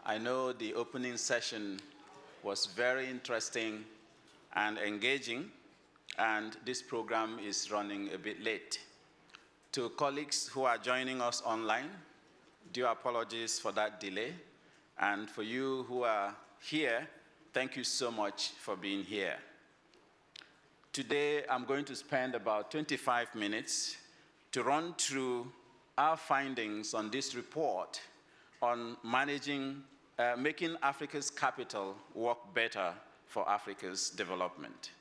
I know the opening session was very interesting and engaging, and this program is running a bit late. To colleagues who are joining us online, due apologies for that delay. And for you who are here, thank you so much for being here. Today, I'm going to spend about 25 minutes to run through our findings on this report on making Africa's capital work better for Africa's development.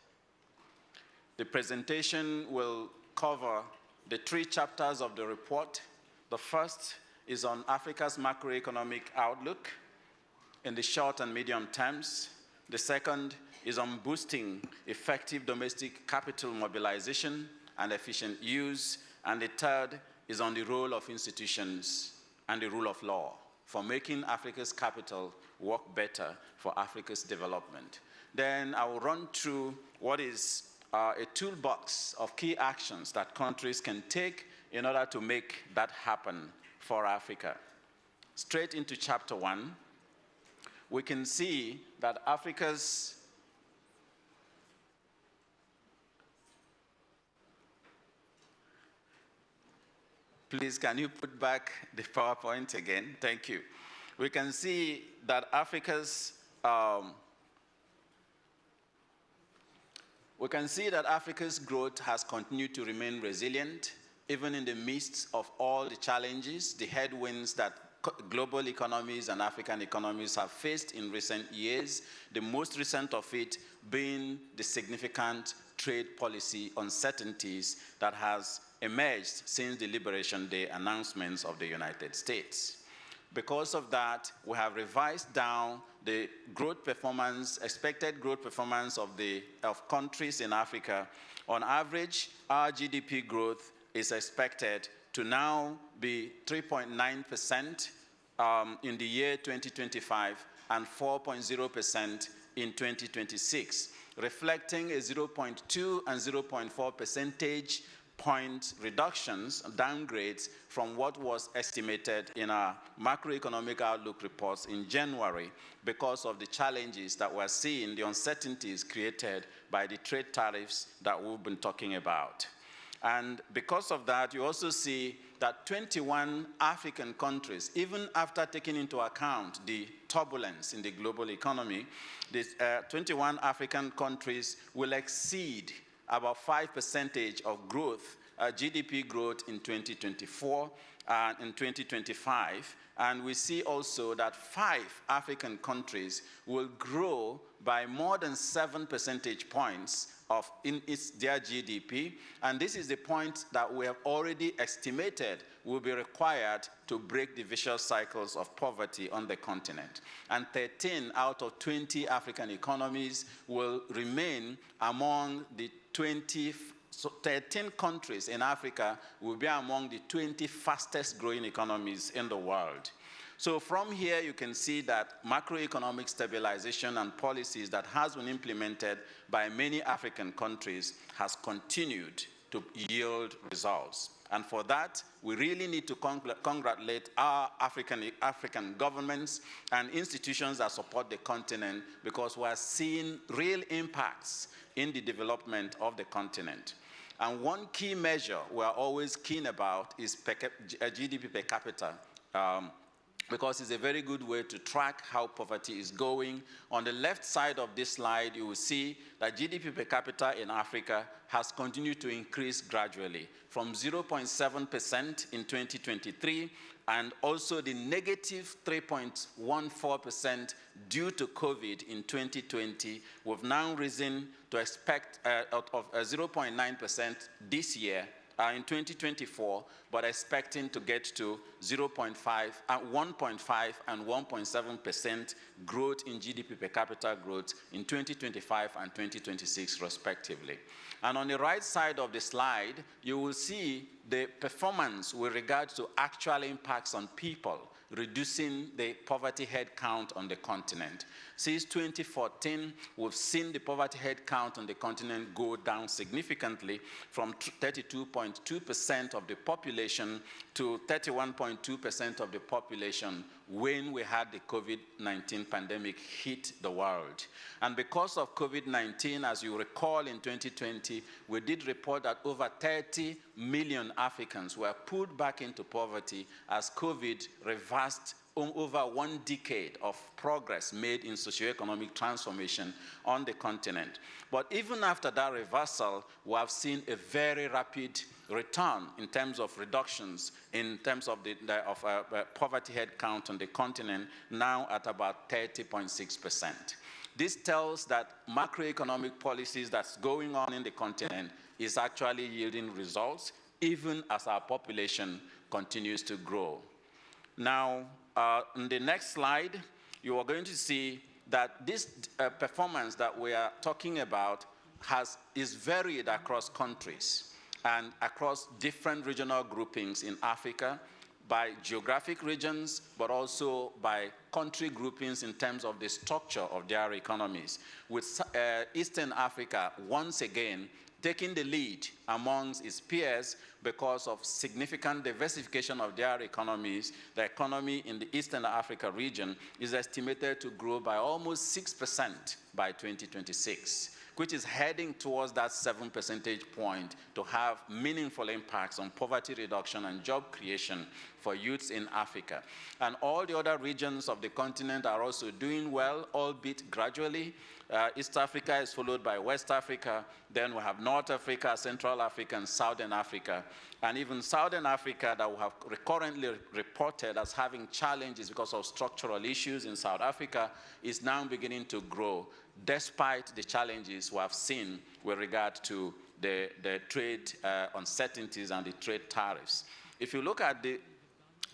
The presentation will cover the 3 chapters of the report. The first is on Africa's macroeconomic outlook in the short and medium terms. The second is on boosting effective domestic capital mobilization and efficient use. And the third is on the role of institutions and the rule of law for making Africa's capital work better for Africa's development. Then I will run through what is a toolbox of key actions that countries can take in order to make that happen for Africa. Straight into chapter 1, we can see that Africa's Please, can you put back the PowerPoint again? Thank you. We can see that Africa's growth has continued to remain resilient, even in the midst of all the challenges, the headwinds that global economies and African economies have faced in recent years, the most recent of it being the significant trade policy uncertainties that has emerged since the Liberation Day announcements of the United States. Because of that, we have revised down the growth performance, expected growth performance of countries in Africa. On average, our GDP growth is expected to now be 3.9% in the year 2025 and 4.0% in 2026, reflecting a 0.2 and 0.4 percentage point reductions, downgrades from what was estimated in our macroeconomic outlook reports in January because of the challenges that we're seeing, the uncertainties created by the trade tariffs that we've been talking about. And because of that, you also see that 21 African countries, even after taking into account the turbulence in the global economy, these 21 African countries will exceed about 5% of growth, GDP growth in 2024 and in 2025. And we see also that 5 African countries will grow by more than 7 percentage points in their GDP. And this is the point that we have already estimated will be required to break the vicious cycles of poverty on the continent. And 13 out of 20 African economies will remain among the 13 countries in Africa will be among the 20 fastest growing economies in the world. So from here, you can see that macroeconomic stabilization and policies that has been implemented by many African countries has continued to yield results. And for that, we really need to congratulate our African governments and institutions that support the continent, because we are seeing real impacts in the development of the continent. And one key measure we are always keen about is GDP per capita, because it's a very good way to track how poverty is going. On the left side of this slide, you will see that GDP per capita in Africa has continued to increase gradually from 0.7% in 2023, and also the negative 3.14% due to COVID in 2020. We've now risen to expect of 0.9% this year, in 2024, but expecting to get to 0.5, 1.5 and 1.7% growth in GDP per capita growth in 2025 and 2026 respectively. And on the right side of the slide, you will see the performance with regard to actual impacts on people, reducing the poverty head count on the continent. Since 2014, we've seen the poverty head count on the continent go down significantly from 32.2% of the population to 31.2% of the population when we had the COVID-19 pandemic hit the world. And because of COVID-19, as you recall in 2020, we did report that over 30 million Africans were pulled back into poverty as COVID reversed over 1 decade of progress made in socioeconomic transformation on the continent. But even after that reversal, we have seen a very rapid return in terms of reductions, in terms of poverty head count on the continent, now at about 30.6%. This tells that macroeconomic policies that's going on in the continent is actually yielding results, even as our population continues to grow. Now, on the next slide, you are going to see that this performance that we are talking about is varied across countries and across different regional groupings in Africa, by geographic regions, but also by country groupings in terms of the structure of their economies, with Eastern Africa once again taking the lead amongst its peers because of significant diversification of their economies. The economy in the Eastern Africa region is estimated to grow by almost 6% by 2026, which is heading towards that 7 percentage point to have meaningful impacts on poverty reduction and job creation for youths in Africa. And all the other regions of the continent are also doing well, albeit gradually. East Africa is followed by West Africa, then we have North Africa, Central Africa, and Southern Africa. And even Southern Africa, that we have recurrently reported as having challenges because of structural issues in South Africa, is now beginning to grow, despite the challenges we have seen with regard to the trade uncertainties and the trade tariffs. If you look at the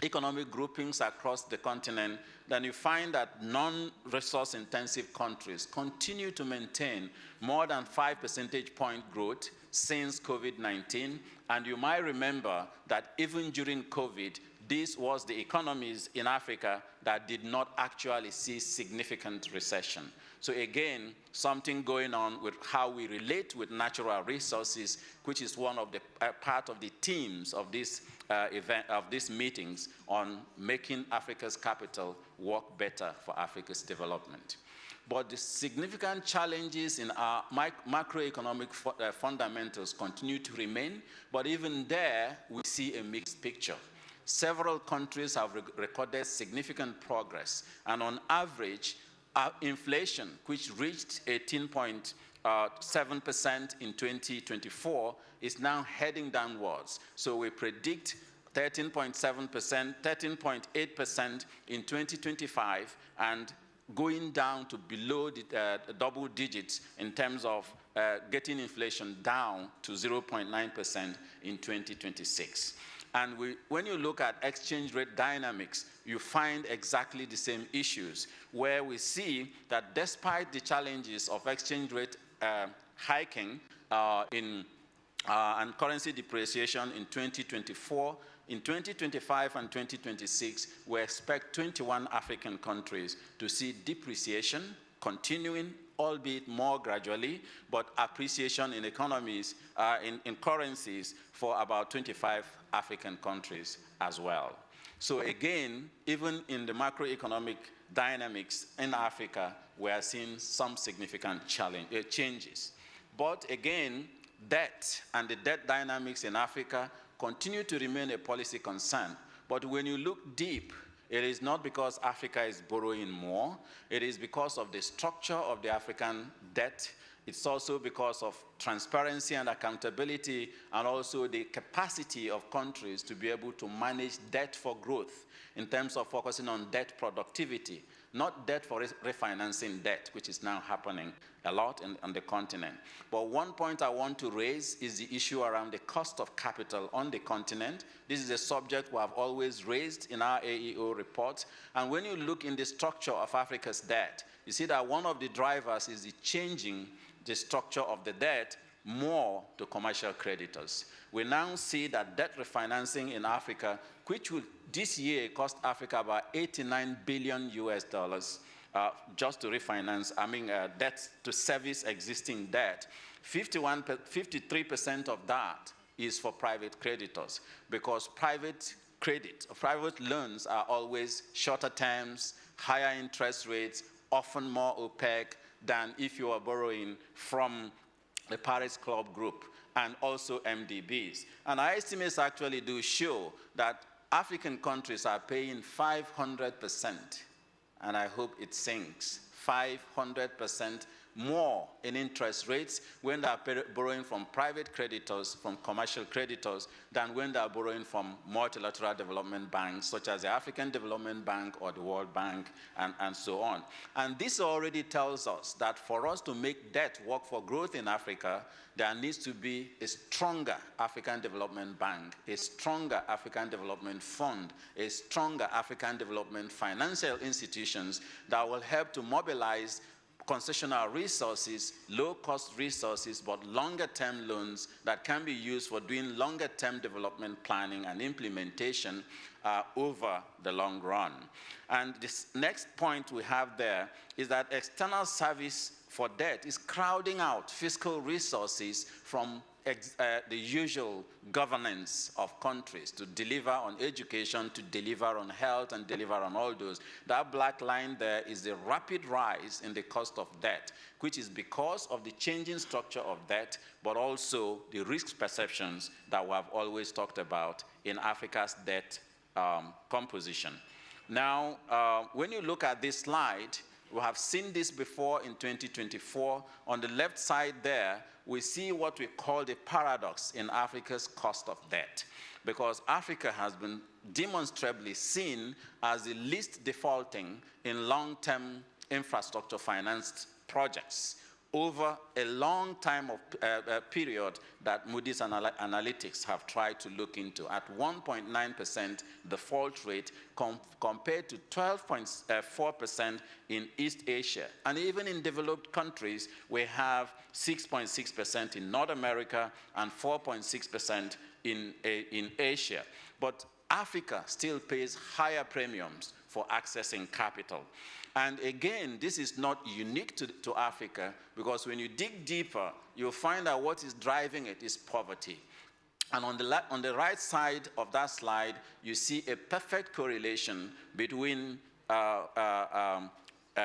economic groupings across the continent, then you find that non-resource intensive countries continue to maintain more than 5 percentage point growth since COVID-19. And you might remember that even during COVID, this was the economies in Africa that did not actually see significant recession. So again, something going on with how we relate with natural resources, which is one of the part of the themes of this event, of these meetings, on making Africa's capital work better for Africa's development. But the significant challenges in our macroeconomic fundamentals continue to remain, but even there, we see a mixed picture. Several countries have recorded significant progress, and on average, inflation, which reached 18.7% in 2024, is now heading downwards. So we predict 13.7%, 13.8% in 2025, and going down to below the double digits in terms of getting inflation down to 0.9% in 2026. And when you look at exchange rate dynamics, you find exactly the same issues, where we see that despite the challenges of exchange rate hiking and currency depreciation in 2024, in 2025 and 2026, we expect 21 African countries to see depreciation continuing, albeit more gradually, but appreciation in economies, in currencies for about 25 African countries as well. So again, even in the macroeconomic dynamics in Africa, we are seeing some significant changes. But again, debt and the debt dynamics in Africa continue to remain a policy concern. But when you look deep, it is not because Africa is borrowing more. It is because of the structure of the African debt. It's also because of transparency and accountability, and also the capacity of countries to be able to manage debt for growth in terms of focusing on debt productivity, not debt for refinancing debt, which is now happening a lot on the continent. But one point I want to raise is the issue around the cost of capital on the continent. This is a subject we have always raised in our AEO report. And when you look in the structure of Africa's debt, you see that one of the drivers is the changing the structure of the debt more to commercial creditors. We now see that debt refinancing in Africa, which will this year cost Africa about 89 billion US dollars just to refinance, debt to service existing debt. 53% of that is for private creditors, because private credit. Private loans are always shorter terms, higher interest rates, often more opaque than if you are borrowing from the Paris Club Group and also MDBs. And our estimates actually do show that African countries are paying 500%, and I hope it sinks, 500% more in interest rates when they are borrowing from private creditors, from commercial creditors, than when they are borrowing from multilateral development banks, such as the African Development Bank or the World Bank, and so on. And this already tells us that for us to make debt work for growth in Africa, there needs to be a stronger African Development Bank, a stronger African Development Fund, a stronger African Development financial institutions that will help to mobilize concessional resources, low-cost resources, but longer-term loans that can be used for doing longer-term development planning and implementation over the long run. And this next point we have there is that external service for debt is crowding out fiscal resources from the usual governance of countries to deliver on education, to deliver on health, and deliver on all those. That black line there is the rapid rise in the cost of debt, which is because of the changing structure of debt, but also the risk perceptions that we have always talked about in Africa's debt composition. Now, when you look at this slide, we have seen this before in 2024. On the left side there, we see what we call the paradox in Africa's cost of debt, because Africa has been demonstrably seen as the least defaulting in long-term infrastructure financed projects over a long time of period that Moody's Analytics have tried to look into, at 1.9% default rate compared to 12.4% in East Asia. And even in developed countries, we have 6.6% in North America and 4.6% in Asia. But Africa still pays higher premiums for accessing capital. And again, this is not unique to Africa, because when you dig deeper, you'll find out what is driving it is poverty. And on the right side of that slide, you see a perfect correlation between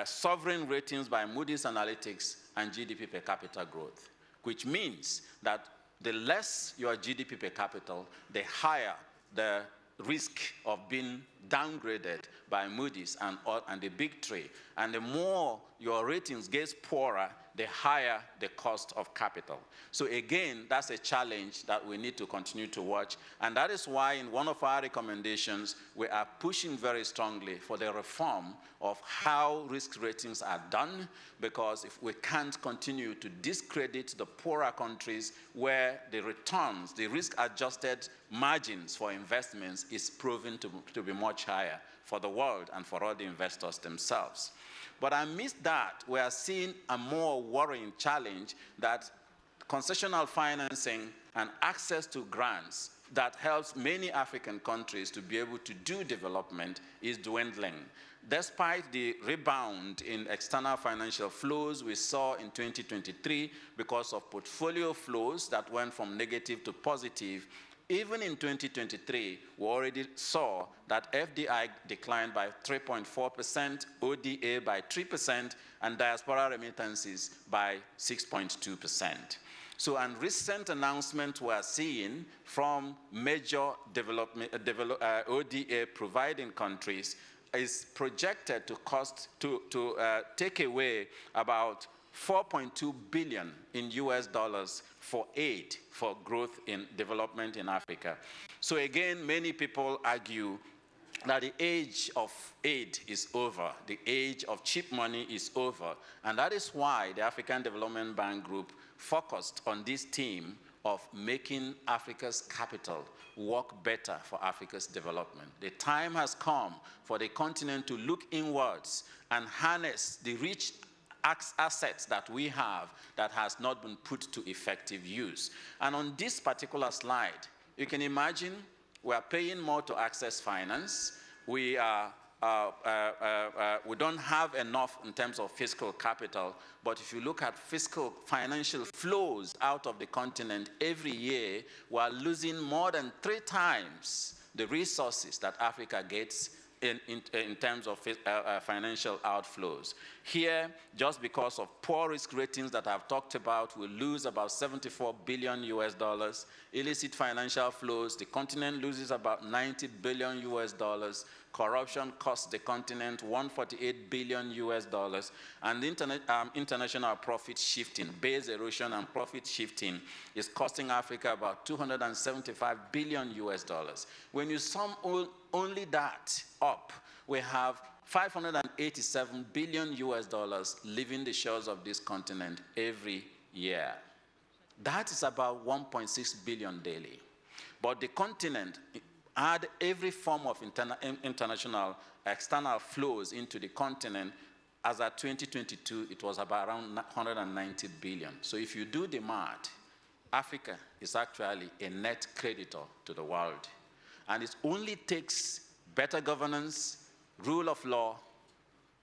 sovereign ratings by Moody's Analytics and GDP per capita growth, which means that the less your GDP per capita, the higher the risk of being downgraded by Moody's and the big three. And the more your ratings gets poorer, the higher the cost of capital. So again, that's a challenge that we need to continue to watch. And that is why in one of our recommendations, we are pushing very strongly for the reform of how risk ratings are done, because if we can't continue to discredit the poorer countries where the returns, the risk-adjusted margins for investments is proven to be much higher for the world and for all the investors themselves. But amidst that, we are seeing a more worrying challenge that concessional financing and access to grants that helps many African countries to be able to do development is dwindling. Despite the rebound in external financial flows we saw in 2023 because of portfolio flows that went from negative to positive, even in 2023, we already saw that FDI declined by 3.4%, ODA by 3%, and diaspora remittances by 6.2%. So, and recent announcements we are seeing from major ODA providing countries is projected to take away about 4.2 billion in US dollars for aid for growth in development in Africa. So again, many people argue that the age of aid is over, the age of cheap money is over, and that is why the African Development Bank Group focused on this theme of making Africa's capital work better for Africa's development. The time has come for the continent to look inwards and harness the rich assets that we have that has not been put to effective use. And on this particular slide, you can imagine we are paying more to access finance. We don't have enough in terms of fiscal capital, but if you look at fiscal financial flows out of the continent every year, we are losing more than 3 times the resources that Africa gets in terms of financial outflows. Here, just because of poor risk ratings that I've talked about, we lose about 74 billion US dollars. Illicit financial flows, the continent loses about 90 billion US dollars. Corruption costs the continent 148 billion US dollars. And the international profit shifting, base erosion and profit shifting is costing Africa about 275 billion US dollars. When you sum only that up, we have 587 billion US dollars leaving the shores of this continent every year. That is about 1.6 billion daily. But the continent had every form of international external flows into the continent. As at 2022, it was about around 190 billion. So if you do the math, Africa is actually a net creditor to the world. And it only takes better governance, rule of law,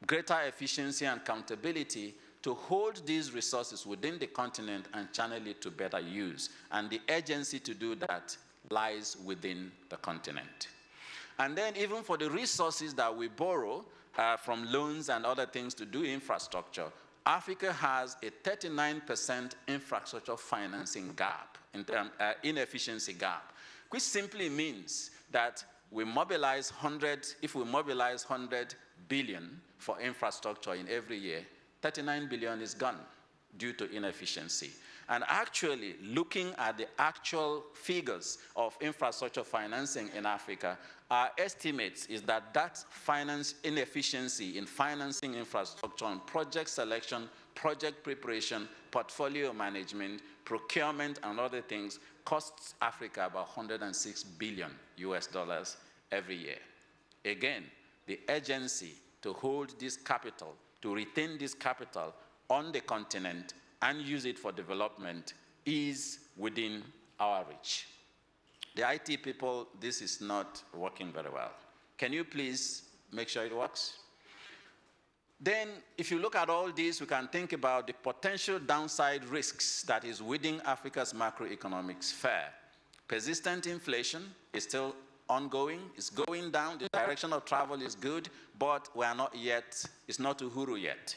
greater efficiency and accountability to hold these resources within the continent and channel it to better use. And the agency to do that lies within the continent. And then even for the resources that we borrow from loans and other things to do infrastructure, Africa has a 39% infrastructure financing gap, inefficiency gap, which simply means that we mobilize if we mobilize 100 billion for infrastructure in every year, 39 billion is gone due to inefficiency. And actually, looking at the actual figures of infrastructure financing in Africa, our estimates is that finance inefficiency in financing infrastructure on project selection, project preparation, portfolio management, procurement, and other things costs Africa about 106 billion US dollars every year. Again, the agency to hold this capital, to retain this capital on the continent and use it for development is within our reach. The IT people, this is not working very well. Can you please make sure it works? Then, if you look at all this, we can think about the potential downside risks that is within Africa's macroeconomic sphere. Persistent inflation is still ongoing, it's going down, the direction of travel is good, but we are not yet, it's not uhuru yet.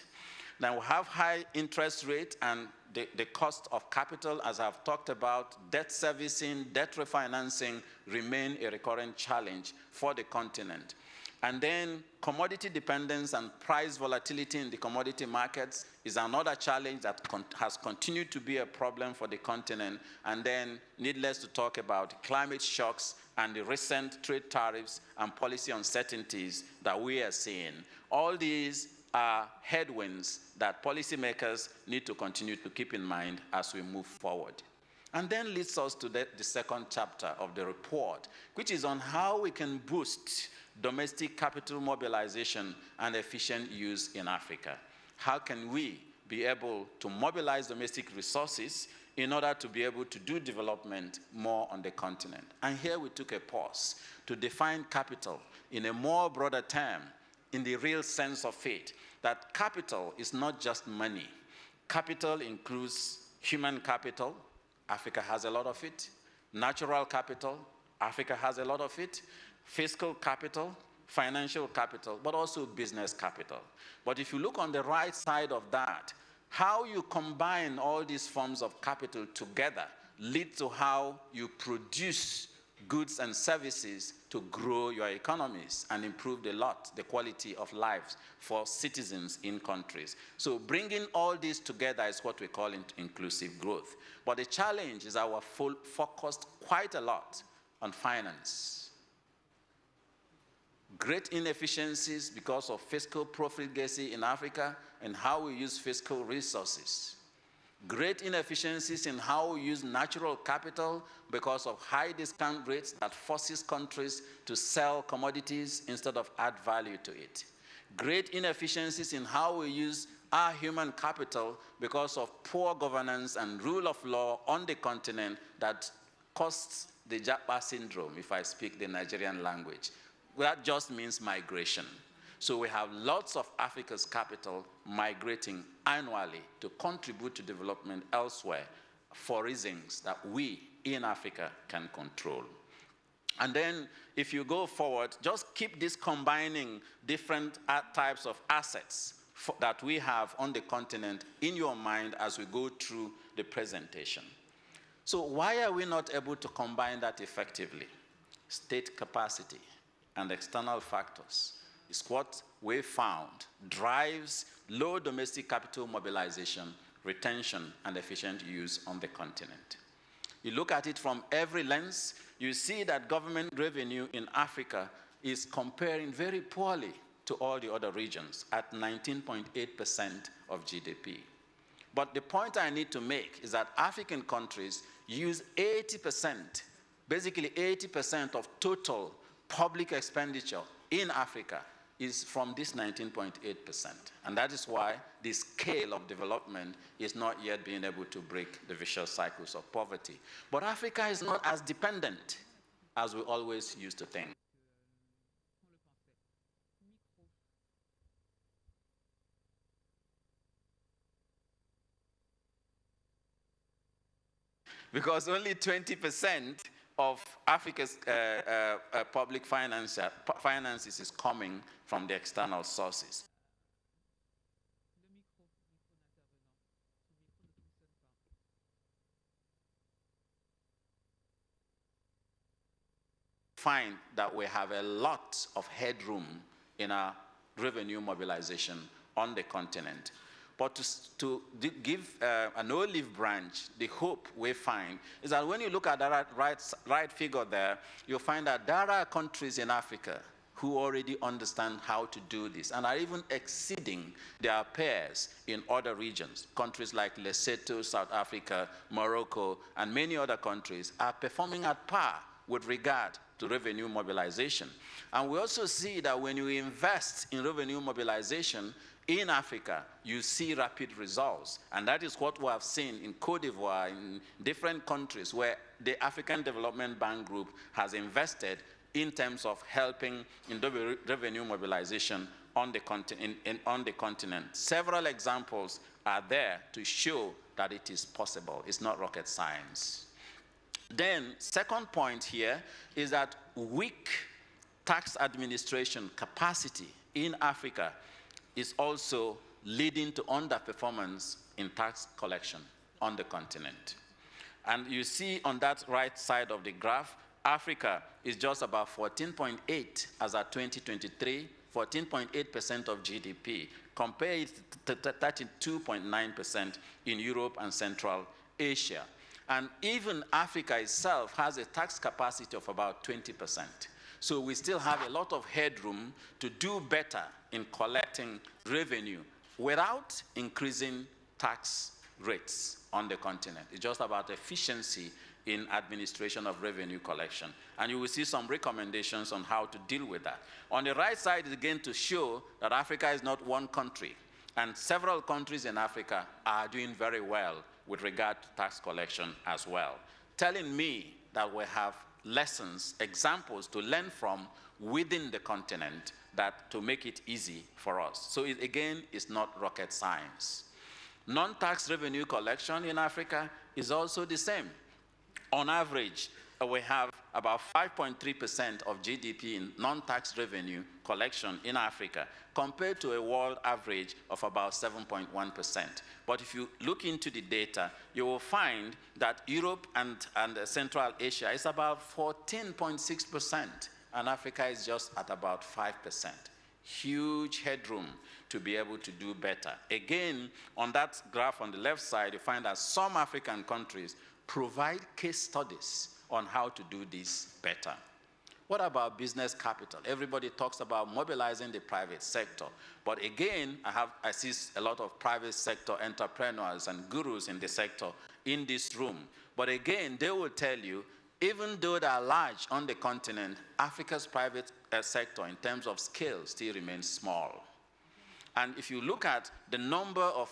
Now, we have high interest rate and the cost of capital, as I've talked about, debt servicing, debt refinancing remain a recurrent challenge for the continent. And then commodity dependence and price volatility in the commodity markets is another challenge that has continued to be a problem for the continent. And then, needless to talk about climate shocks and the recent trade tariffs and policy uncertainties that we are seeing. All these are headwinds that policymakers need to continue to keep in mind as we move forward. And then leads us to the second chapter of the report, which is on how we can boost domestic capital mobilization and efficient use in Africa. How can we be able to mobilize domestic resources in order to be able to do development more on the continent? And here we took a pause to define capital in a more broader term, in the real sense of it, that capital is not just money. Capital includes human capital, Africa has a lot of it. Natural capital, Africa has a lot of it. Fiscal capital, financial capital, but also business capital. But if you look on the right side of that, how you combine all these forms of capital together leads to how you produce goods and services to grow your economies and improve the quality of lives for citizens in countries. So bringing all this together is what we call inclusive growth. But the challenge is our focused quite a lot on finance. Great inefficiencies because of fiscal profligacy in Africa and how we use fiscal resources. Great inefficiencies in how we use natural capital because of high discount rates that forces countries to sell commodities instead of add value to it. Great inefficiencies in how we use our human capital because of poor governance and rule of law on the continent that costs the Japa syndrome, if I speak the Nigerian language. That just means migration. So we have lots of Africa's capital migrating annually to contribute to development elsewhere for reasons that we in Africa can control. And then if you go forward, just keep this combining different types of assets that we have on the continent in your mind as we go through the presentation. So why are we not able to combine that effectively? State capacity and external factors is what we found drives low domestic capital mobilization, retention, and efficient use on the continent. You look at it from every lens, you see that government revenue in Africa is comparing very poorly to all the other regions at 19.8% of GDP. But the point I need to make is that African countries use 80%, basically 80% of total public expenditure in Africa is from this 19.8%. And that is why the scale of development is not yet being able to break the vicious cycles of poverty. But Africa is not as dependent as we always used to think. Because only 20% of Africa's public finances is coming from the external sources. Find that we have a lot of headroom in our revenue mobilization on the continent. But to give an olive branch, the hope we find is that when you look at the right figure there, you'll find that there are countries in Africa who already understand how to do this and are even exceeding their peers in other regions. Countries like Lesotho, South Africa, Morocco, and many other countries are performing at par with regard to revenue mobilization. And we also see that when you invest in revenue mobilization in Africa, you see rapid results. And that is what we have seen in Cote d'Ivoire, in different countries where the African Development Bank Group has invested in terms of helping in revenue mobilization on the continent. Several examples are there to show that it is possible. It's not rocket science. Then, second point here is that weak tax administration capacity in Africa is also leading to underperformance in tax collection on the continent. And you see on that right side of the graph, Africa is just about 14.8 as at 2023, 14.8% of GDP, compared to 32.9% in Europe and Central Asia. And even Africa itself has a tax capacity of about 20%. So we still have a lot of headroom to do better in collecting revenue without increasing tax rates on the continent. It's just about efficiency in administration of revenue collection. And you will see some recommendations on how to deal with that. On the right side is again to show that Africa is not one country. And several countries in Africa are doing very well with regard to tax collection as well, telling me that we have lessons, examples to learn from within the continent that to make it easy for us. So it, again, is not rocket science. Non-tax revenue collection in Africa is also the same. On average, we have about 5.3% of GDP in non-tax revenue collection in Africa, compared to a world average of about 7.1%. But if you look into the data, you will find that Europe and Central Asia is about 14.6%, and Africa is just at about 5%. Huge headroom to be able to do better. Again, on that graph on the left side, you find that some African countries provide case studies on how to do this better. What about business capital? Everybody talks about mobilizing the private sector. But again, I see a lot of private sector entrepreneurs and gurus in the sector in this room. But again, they will tell you, even though they are large on the continent, Africa's private sector in terms of scale still remains small. And if you look at the number of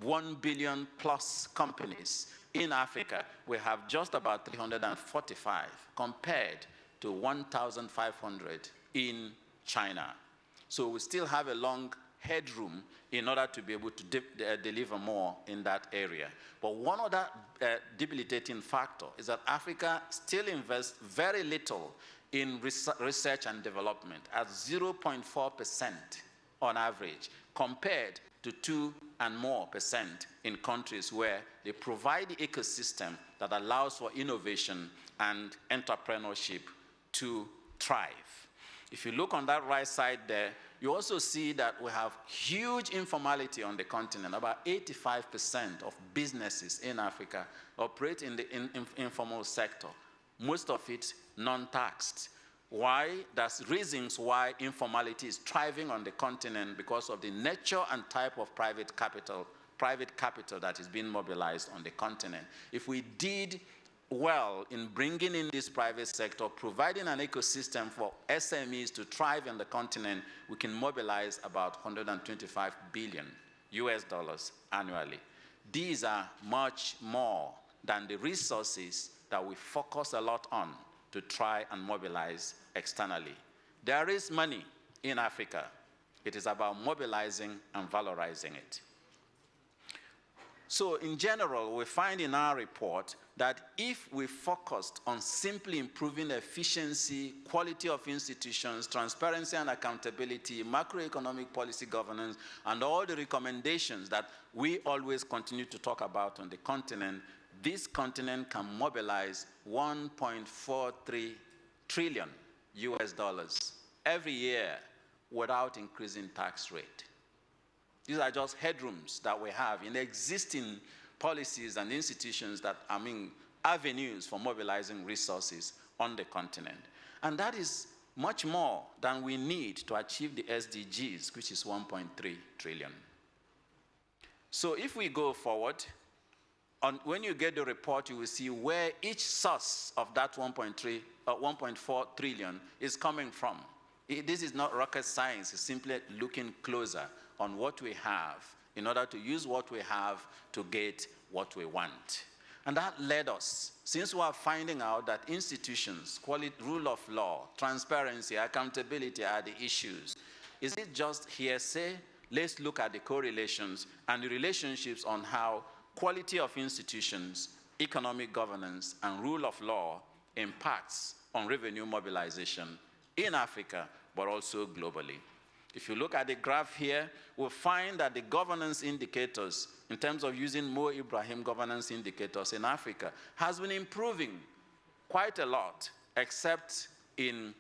1 billion plus companies in Africa, we have just about 345 compared to 1,500 in China. So we still have a long headroom in order to be able to deliver more in that area. But one other debilitating factor is that Africa still invests very little in research and development at 0.4% on average, compared to 2% and more in countries where they provide the ecosystem that allows for innovation and entrepreneurship to thrive. If you look on that right side there, you also see that we have huge informality on the continent. About 85% of businesses in Africa operate in the informal sector, most of it non-taxed. Why? There's reasons why informality is thriving on the continent because of the nature and type of private capital that is being mobilized on the continent. If we did well in bringing in this private sector, providing an ecosystem for SMEs to thrive on the continent, we can mobilize about 125 billion US dollars annually. These are much more than the resources that we focus a lot on to try and mobilize externally. There is money in Africa. It is about mobilizing and valorizing it. So in general, we find in our report that if we focused on simply improving efficiency, quality of institutions, transparency and accountability, macroeconomic policy governance, and all the recommendations that we always continue to talk about on the continent, this continent can mobilize 1.43 trillion US dollars every year without increasing tax rate. These are just headrooms that we have in existing policies and institutions that, avenues for mobilizing resources on the continent. And that is much more than we need to achieve the SDGs, which is 1.3 trillion. So if we go forward, when you get the report, you will see where each source of that 1.4 trillion is coming from. This is not rocket science. It's simply looking closer on what we have in order to use what we have to get what we want. And that led us, since we are finding out that institutions, quality, rule of law, transparency, accountability are the issues, is it just hearsay? Let's look at the correlations and the relationships on how quality of institutions, economic governance, and rule of law impacts on revenue mobilization in Africa, but also globally. If you look at the graph here, we'll find that the governance indicators, in terms of using Mo Ibrahim governance indicators in Africa, has been improving quite a lot, except in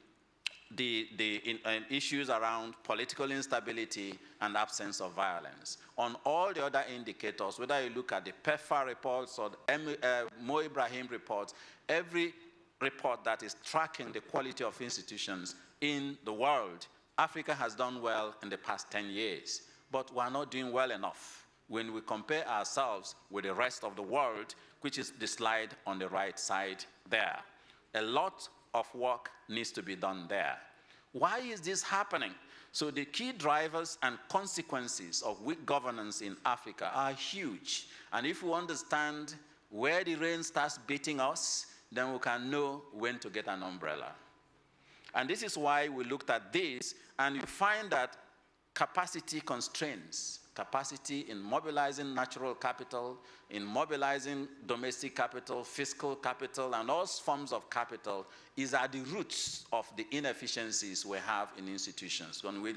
in issues around political instability and absence of violence. On all the other indicators, whether you look at the PEFA reports or the Mo Ibrahim reports, every report that is tracking the quality of institutions in the world, Africa has done well in the past 10 years, but we're not doing well enough when we compare ourselves with the rest of the world, which is the slide on the right side there. A lot of work needs to be done there. Why is this happening? So the key drivers and consequences of weak governance in Africa are huge. And if we understand where the rain starts beating us, then we can know when to get an umbrella. And this is why we looked at this, and you find that capacity constraints, capacity in mobilizing natural capital, in mobilizing domestic capital, fiscal capital, and all forms of capital is at the roots of the inefficiencies we have in institutions. When you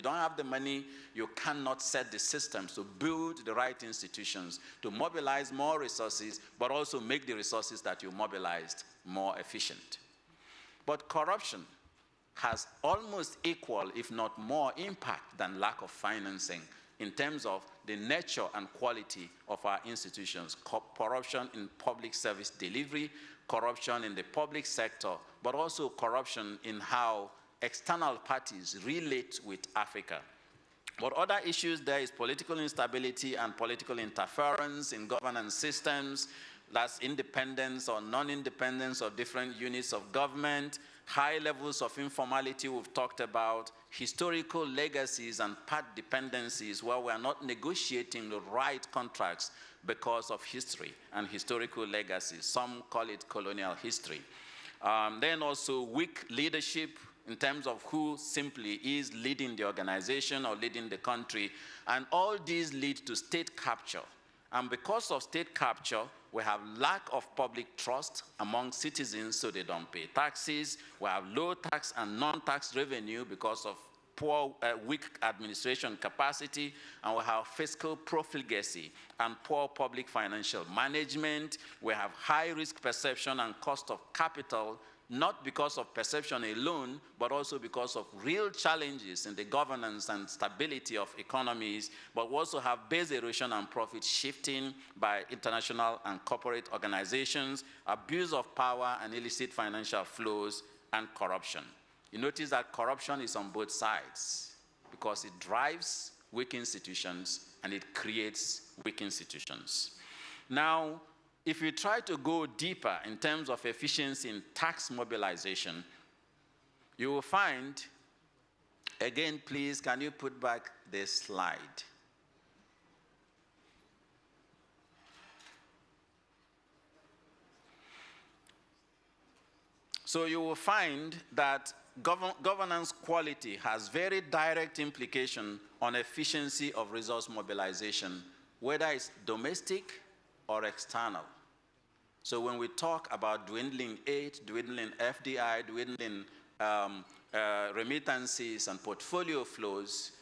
don't have the money, you cannot set the systems to build the right institutions, to mobilize more resources, but also make the resources that you mobilized more efficient. But corruption has almost equal, if not more, impact than lack of financing in terms of the nature and quality of our institutions. Corruption in public service delivery, corruption in the public sector, but also corruption in how external parties relate with Africa. But other issues there is political instability and political interference in governance systems. That's independence or non-independence of different units of government, high levels of informality we've talked about, historical legacies and part dependencies where we are not negotiating the right contracts because of history and historical legacies. Some call it colonial history. Then also weak leadership in terms of who simply is leading the organization or leading the country. And all these lead to state capture And because of state capture, we have lack of public trust among citizens, so they don't pay taxes. We have low tax and non-tax revenue because of poor, weak administration capacity, and we have fiscal profligacy and poor public financial management. We have high risk perception and cost of capital, not because of perception alone, but also because of real challenges in the governance and stability of economies, but we also have base erosion and profit shifting by international and corporate organizations, abuse of power and illicit financial flows, and corruption. You notice that corruption is on both sides because it drives weak institutions and it creates weak institutions. Now, if you try to go deeper in terms of efficiency in tax mobilization, you will find, again, please, can you put back this slide? So you will find that governance quality has very direct implication on efficiency of resource mobilization, whether it's domestic or external. So when we talk about dwindling aid, dwindling FDI, dwindling remittances and portfolio flows,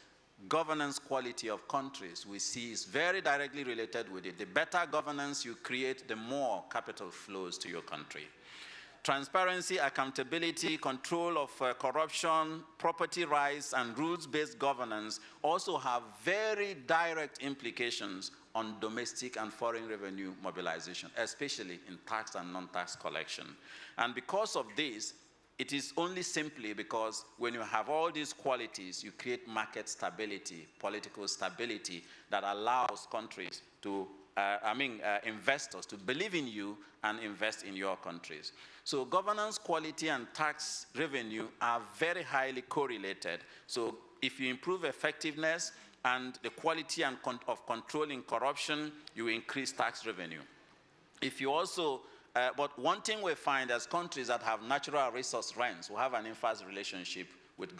governance quality of countries we see is very directly related with it. The better governance you create, the more capital flows to your country. Transparency, accountability, control of corruption, property rights, and rules-based governance also have very direct implications on domestic and foreign revenue mobilization, especially in tax and non-tax collection. And because of this, it is only simply because when you have all these qualities, you create market stability, political stability that allows countries to, investors to believe in you and invest in your countries. So governance quality and tax revenue are very highly correlated. So if you improve effectiveness and the quality of controlling corruption, you increase tax revenue. If you also, but one thing we find as countries that have natural resource rents will have an inverse relationship with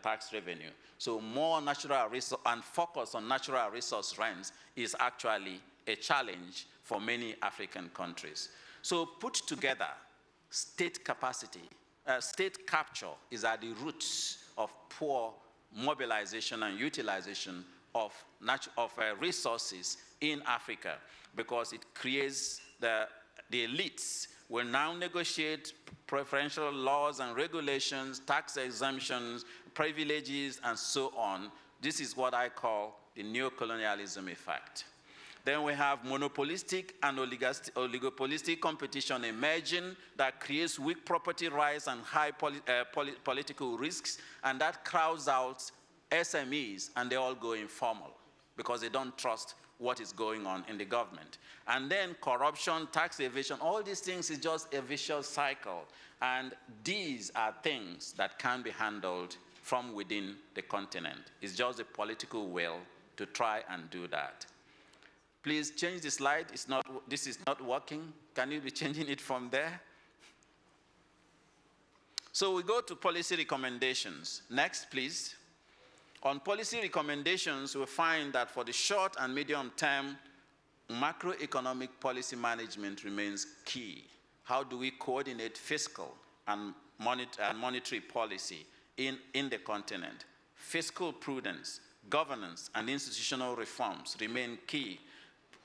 tax revenue. So more natural resource and focus on natural resource rents is actually a challenge for many African countries. So put together, state capacity, state capture is at the roots of poor mobilization and utilization of resources in Africa, because it creates the elites will now negotiate preferential laws and regulations, tax exemptions, privileges, and so on. This is what I call the neocolonialism effect. Then we have monopolistic and oligopolistic competition emerging that creates weak property rights and high political risks, and that crowds out SMEs, and they all go informal because they don't trust what is going on in the government. And then corruption, tax evasion, all these things is just a vicious cycle. And these are things that can be handled from within the continent. It's just the political will to try and do that. Please change the slide. This is not working. Can you be changing it from there? So we go to policy recommendations. Next, please. On policy recommendations, we find that for the short and medium term, macroeconomic policy management remains key. How do we coordinate fiscal and monetary policy in the continent? Fiscal prudence, governance, and institutional reforms remain key,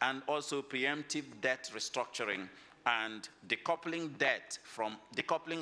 and also preemptive debt restructuring and decoupling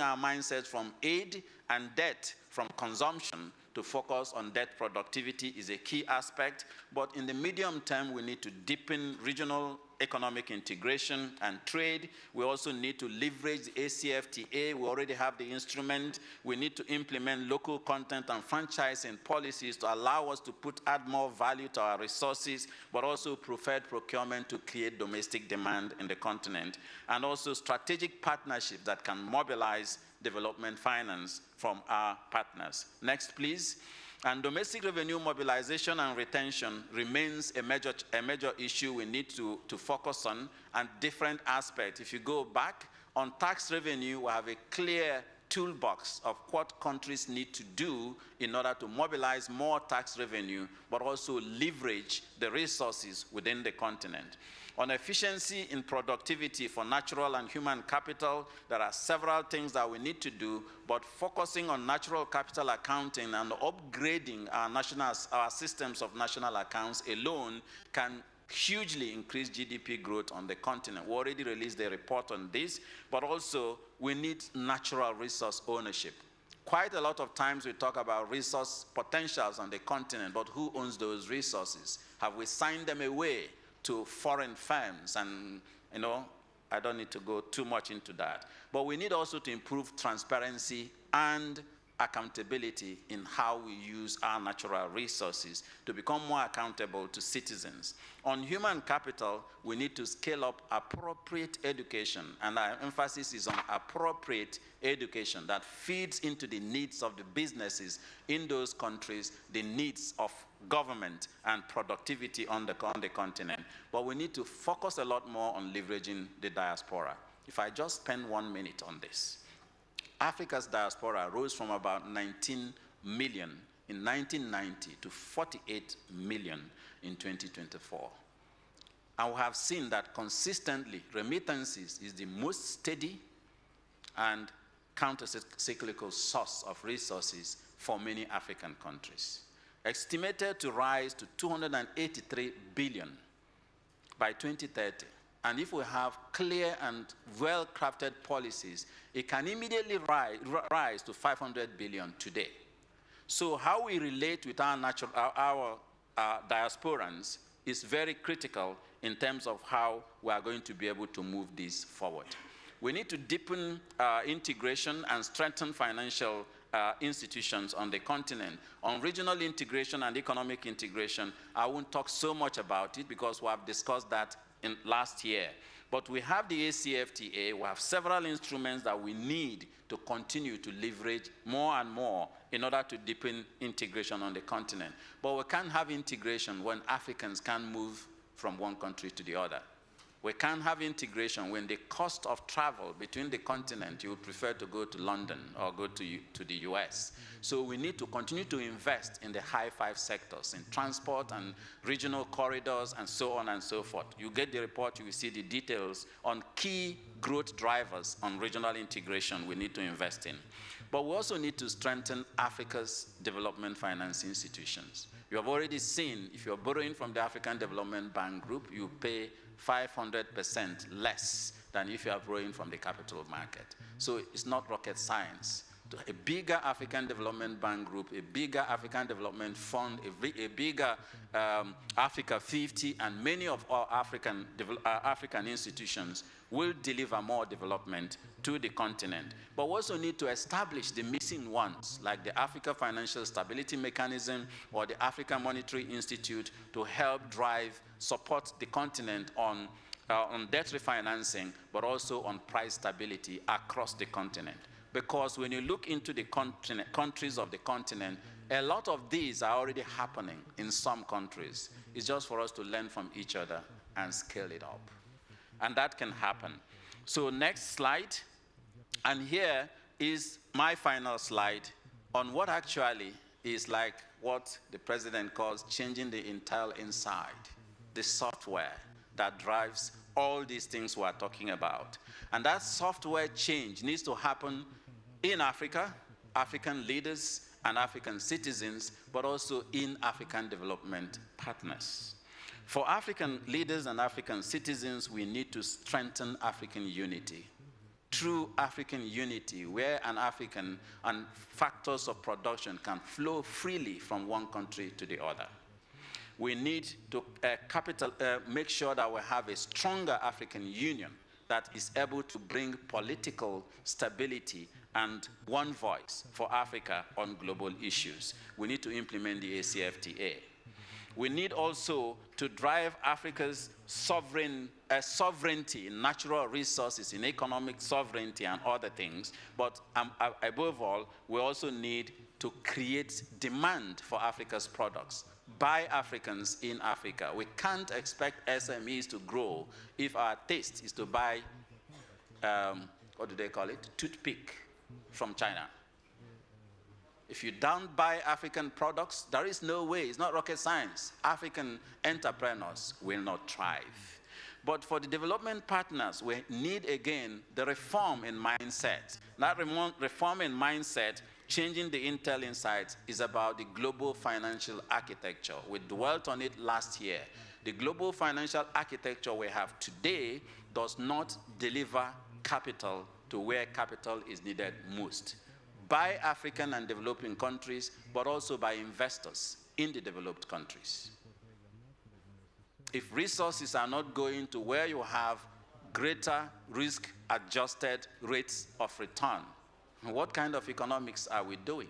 our mindsets from aid and debt from consumption to focus on debt productivity is a key aspect. But in the medium term, we need to deepen regional economic integration and trade. We also need to leverage the ACFTA. We already have the instrument. We need to implement local content and franchising policies to allow us to add more value to our resources, but also preferred procurement to create domestic demand in the continent, and also strategic partnerships that can mobilize development finance from our partners. Next, please. And domestic revenue mobilization and retention remains a major issue we need to focus on, and different aspects. If you go back on tax revenue, we have a clear toolbox of what countries need to do in order to mobilize more tax revenue, but also leverage the resources within the continent. On efficiency in productivity for natural and human capital, there are several things that we need to do, but focusing on natural capital accounting and upgrading our systems of national accounts alone can hugely increase GDP growth on the continent. We already released a report on this, but also we need natural resource ownership. Quite a lot of times we talk about resource potentials on the continent, but who owns those resources? Have we signed them away to foreign firms? And, you know, I don't need to go too much into that. But we need also to improve transparency and accountability in how we use our natural resources to become more accountable to citizens. On human capital, we need to scale up appropriate education, and our emphasis is on appropriate education that feeds into the needs of the businesses in those countries, the needs of government and productivity on the continent. But we need to focus a lot more on leveraging the diaspora. If I just spend 1 minute on this. Africa's diaspora rose from about 19 million in 1990 to 48 million in 2024. And we have seen that consistently, remittances is the most steady and counter-cyclical source of resources for many African countries. Estimated to rise to 283 billion by 2030. And if we have clear and well-crafted policies, it can immediately rise to 500 billion today. So how we relate with our diasporans is very critical in terms of how we are going to be able to move this forward. We need to deepen integration and strengthen financial institutions on the continent. On regional integration and economic integration, I won't talk so much about it because we have discussed that in last year. But we have the ACFTA, we have several instruments that we need to continue to leverage more and more in order to deepen integration on the continent. But we can't have integration when Africans can't move from one country to the other. We can't have integration when the cost of travel between the continent, you would prefer to go to London or go to the US. So we need to continue to invest in the high-five sectors, in transport and regional corridors and so on and so forth. You get the report, you will see the details on key growth drivers on regional integration we need to invest in. But we also need to strengthen Africa's development finance institutions. You have already seen, if you're borrowing from the African Development Bank Group, you pay 500% less than if you are borrowing from the capital market. So it's not rocket science. A bigger African Development Bank Group, a bigger African Development Fund, a bigger Africa 50, and many of our African institutions will deliver more development to the continent. But we also need to establish the missing ones, like the Africa Financial Stability Mechanism or the African Monetary Institute, to help support the continent on debt refinancing, but also on price stability across the continent. Because when you look into the countries of the continent, a lot of these are already happening in some countries. It's just for us to learn from each other and scale it up. And that can happen. So next slide. And here is my final slide on what actually is like what the president calls changing the Intel inside, the software that drives all these things we are talking about. And that software change needs to happen in Africa, African leaders and African citizens, but also in African development partners. For African leaders and African citizens, we need to strengthen African unity. True African unity, where an African and factors of production can flow freely from one country to the other. We need to make sure that we have a stronger African Union that is able to bring political stability and one voice for Africa on global issues. We need to implement the ACFTA. We need also to drive Africa's sovereignty in natural resources, in economic sovereignty and other things. But above all, we also need to create demand for Africa's products by Africans in Africa. We can't expect SMEs to grow if our taste is to buy, what do they call it, toothpick from China. If you don't buy African products, there is no way, it's not rocket science. African entrepreneurs will not thrive. But for the development partners, we need, again, the reform in mindset. That reform in mindset, changing the Intel Insights, is about the global financial architecture. We dwelt on it last year. The global financial architecture we have today does not deliver capital to where capital is needed most, by African and developing countries, but also by investors in the developed countries. If resources are not going to where you have greater risk-adjusted rates of return, what kind of economics are we doing?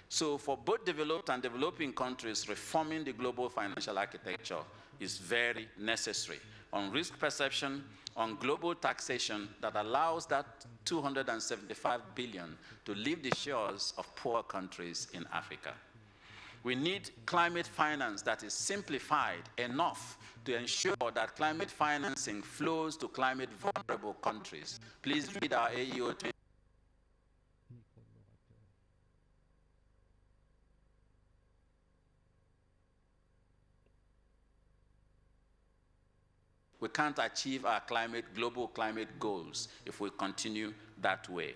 So for both developed and developing countries, reforming the global financial architecture is very necessary. On risk perception, on global taxation that allows that 275 billion to leave the shores of poor countries in Africa. We need climate finance that is simplified enough to ensure that climate financing flows to climate vulnerable countries. Please read our AEO2025. We can't achieve our global climate goals if we continue that way.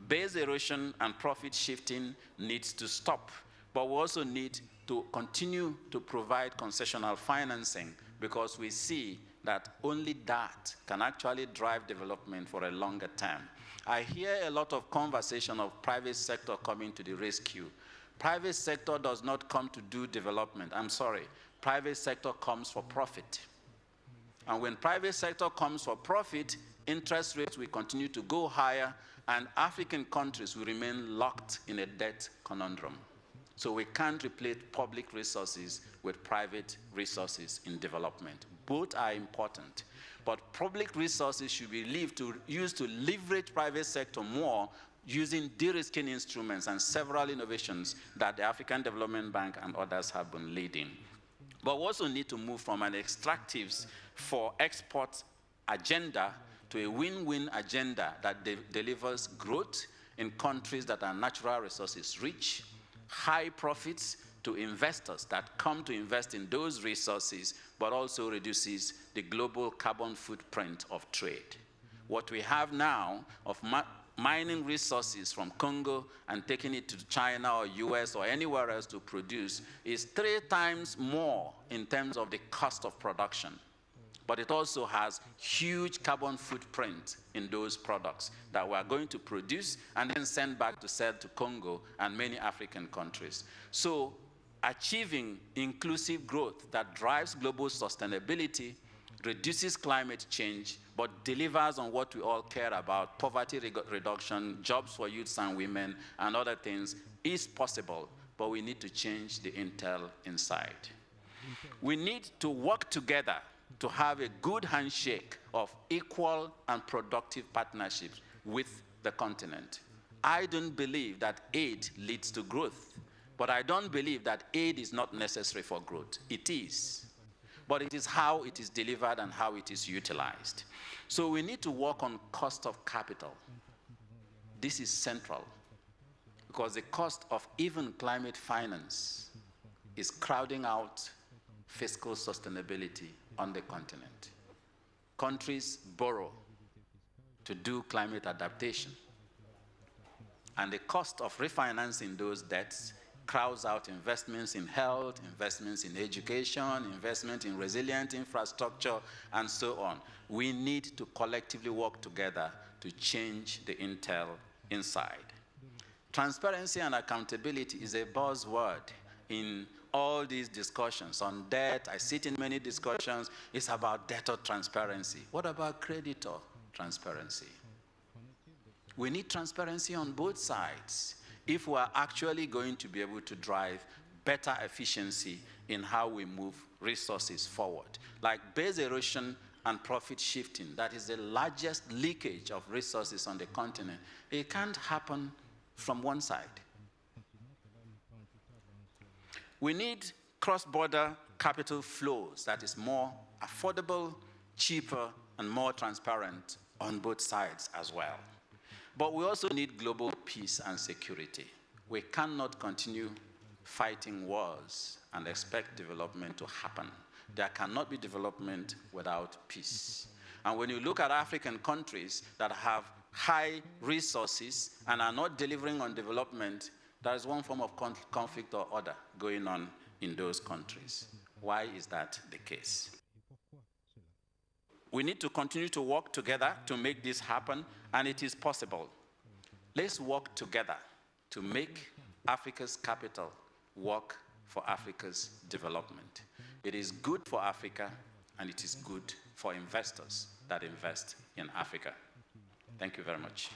Base erosion and profit shifting needs to stop, but we also need to continue to provide concessional financing, because we see that only that can actually drive development for a longer term. I hear a lot of conversation of private sector coming to the rescue. Private sector does not come to do development. I'm sorry. Private sector comes for profit. And when private sector comes for profit, interest rates will continue to go higher, and African countries will remain locked in a debt conundrum. So we can't replace public resources with private resources in development. Both are important. But public resources should be used to leverage private sector more, using de-risking instruments and several innovations that the African Development Bank and others have been leading. But we also need to move from an extractives for export agenda to a win-win agenda that delivers growth in countries that are natural resources rich, high profits to investors that come to invest in those resources, but also reduces the global carbon footprint of trade. What we have now of mining resources from Congo and taking it to China or US or anywhere else to produce is 3 times more in terms of the cost of production. But it also has huge carbon footprint in those products that we are going to produce and then send back to sell to Congo and many African countries. So achieving inclusive growth that drives global sustainability, reduces climate change, but delivers on what we all care about, poverty reduction, jobs for youths and women, and other things, is possible, but we need to change the Intel inside. We need to work together to have a good handshake of equal and productive partnerships with the continent. I don't believe that aid leads to growth, but I don't believe that aid is not necessary for growth. It is. But it is how it is delivered and how it is utilized. So we need to work on cost of capital. This is central, because the cost of even climate finance is crowding out fiscal sustainability on the continent. Countries borrow to do climate adaptation, and the cost of refinancing those debts crowds out investments in health, investments in education, investment in resilient infrastructure, and so on. We need to collectively work together to change the Intel inside. Transparency and accountability is a buzzword in all these discussions. On debt, I sit in many discussions, it's about debtor transparency. What about creditor transparency? We need transparency on both sides if we are actually going to be able to drive better efficiency in how we move resources forward. Like base erosion and profit shifting, that is the largest leakage of resources on the continent. It can't happen from one side. We need cross-border capital flows that is more affordable, cheaper, and more transparent on both sides as well. But we also need global peace and security. We cannot continue fighting wars and expect development to happen. There cannot be development without peace. And when you look at African countries that have high resources and are not delivering on development, there is one form of conflict or other going on in those countries. Why is that the case? We need to continue to work together to make this happen, and it is possible. Let's work together to make Africa's capital work for Africa's development. It is good for Africa, and it is good for investors that invest in Africa. Thank you very much.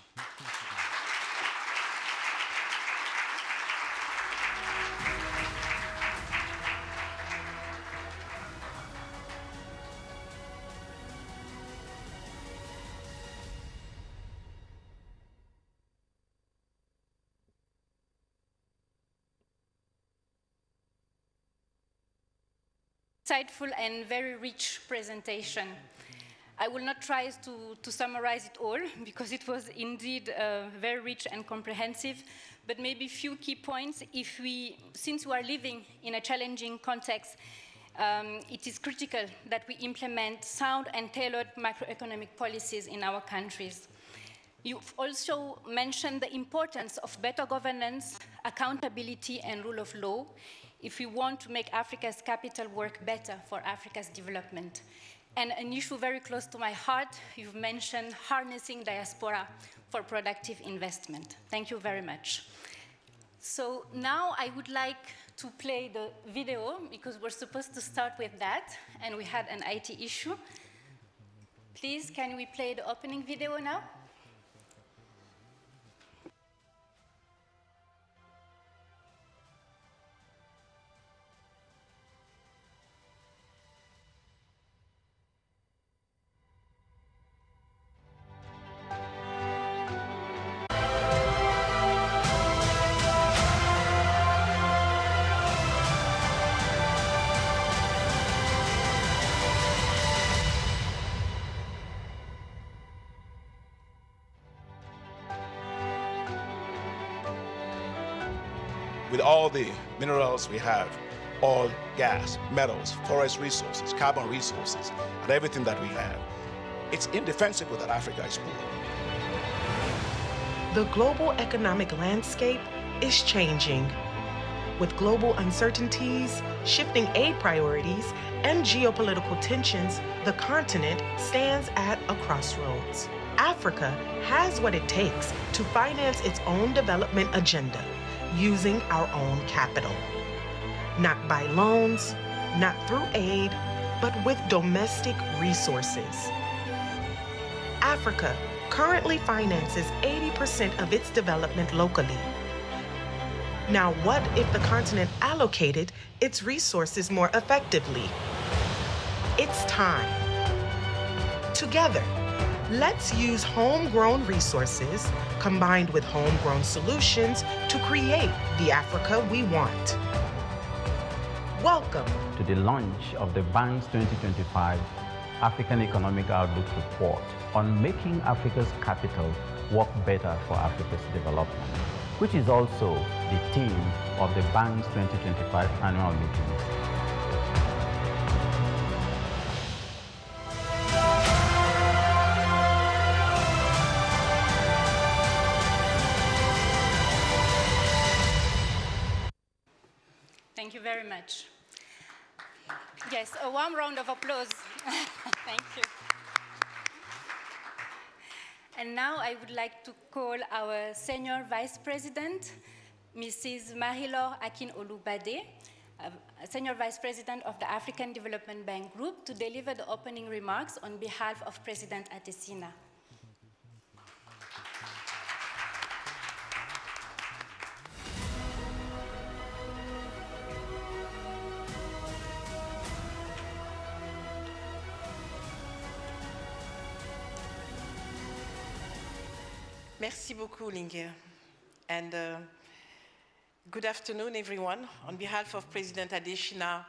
Insightful and very rich presentation. I will not try to summarize it all, because it was indeed very rich and comprehensive, but maybe a few key points. Since we are living in a challenging context, it is critical that we implement sound and tailored macroeconomic policies in our countries. You've also mentioned the importance of better governance, accountability, and rule of law if we want to make Africa's capital work better for Africa's development. And an issue very close to my heart, you've mentioned harnessing diaspora for productive investment. Thank you very much. So now I would like to play the video, because we're supposed to start with that, and we had an IT issue. Please, can we play the opening video now? With all the minerals we have, oil, gas, metals, forest resources, carbon resources, and everything that we have, it's indefensible that Africa is poor. The global economic landscape is changing. With global uncertainties, shifting aid priorities, and geopolitical tensions, the continent stands at a crossroads. Africa has what it takes to finance its own development agenda, using our own capital. Not by loans, not through aid, but with domestic resources. Africa currently finances 80% of its development locally. Now, what if the continent allocated its resources more effectively? It's time. Together, let's use homegrown resources combined with homegrown solutions to create the Africa we want. Welcome to the launch of the bank's 2025 African Economic Outlook Report on making Africa's capital work better for Africa's development, which is also the theme of the bank's 2025 annual meetings. Thank you very much. Yes, a warm round of applause. Thank you. And now I would like to call our Senior Vice President, Mrs. Marie-Laure Akin-Olubade, Senior Vice President of the African Development Bank Group, to deliver the opening remarks on behalf of President Adesina. Merci beaucoup, Linge. And good afternoon, everyone. On behalf of President Adesina,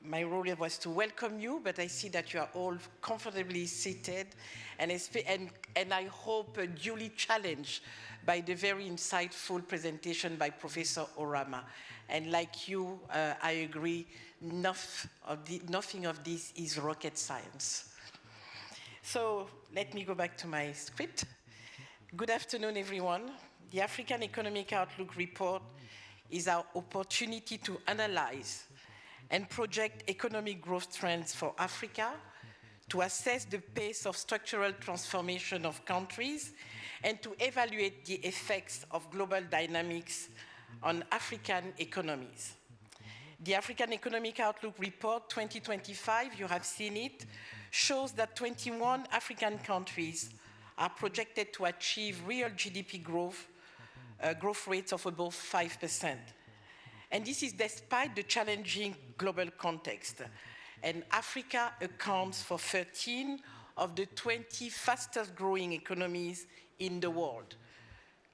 My role was to welcome you, but I see that you are all comfortably seated, and I hope duly challenged by the very insightful presentation by Professor Orama. And like you, I agree, nothing of this is rocket science. So let me go back to my script. Good afternoon, everyone. The African Economic Outlook Report is our opportunity to analyze and project economic growth trends for Africa, to assess the pace of structural transformation of countries, and to evaluate the effects of global dynamics on African economies. The African Economic Outlook Report 2025, you have seen it, shows that 21 African countries are projected to achieve real GDP growth rates of above 5%. And this is despite the challenging global context. And Africa accounts for 13 of the 20 fastest growing economies in the world.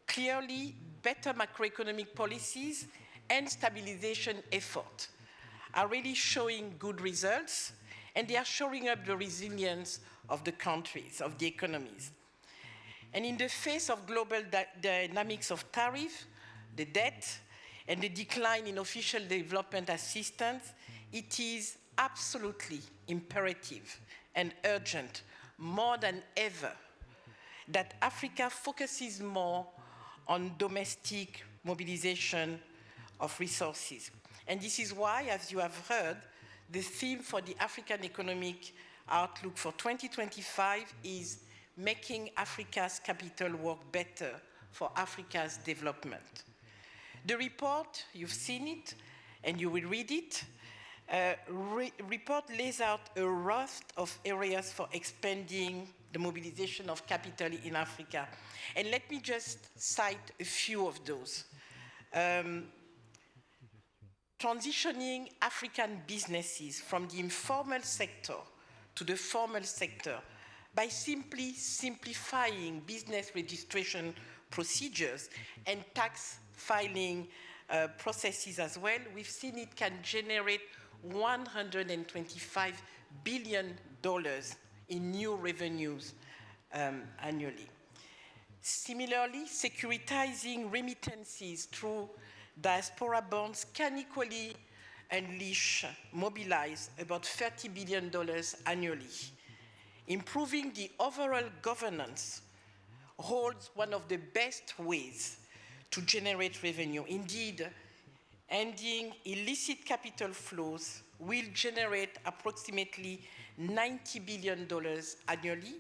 Clearly, better macroeconomic policies and stabilization efforts are really showing good results, and they are showing up the resilience of the countries, of the economies. And in the face of global dynamics of tariff, the debt, and the decline in official development assistance, it is absolutely imperative and urgent, more than ever, that Africa focuses more on domestic mobilization of resources. And this is why, as you have heard, the theme for the African Economic Outlook for 2025 is making Africa's capital work better for Africa's development. The report, you've seen it, and you will read it. Report lays out a raft of areas for expanding the mobilization of capital in Africa. And let me just cite a few of those. Transitioning African businesses from the informal sector to the formal sector by simply simplifying business registration procedures and tax filing processes as well, we've seen it can generate $125 billion in new revenues annually. Similarly, securitizing remittances through diaspora bonds can equally mobilize about $30 billion annually. Improving the overall governance holds one of the best ways to generate revenue. Indeed, ending illicit capital flows will generate approximately $90 billion annually,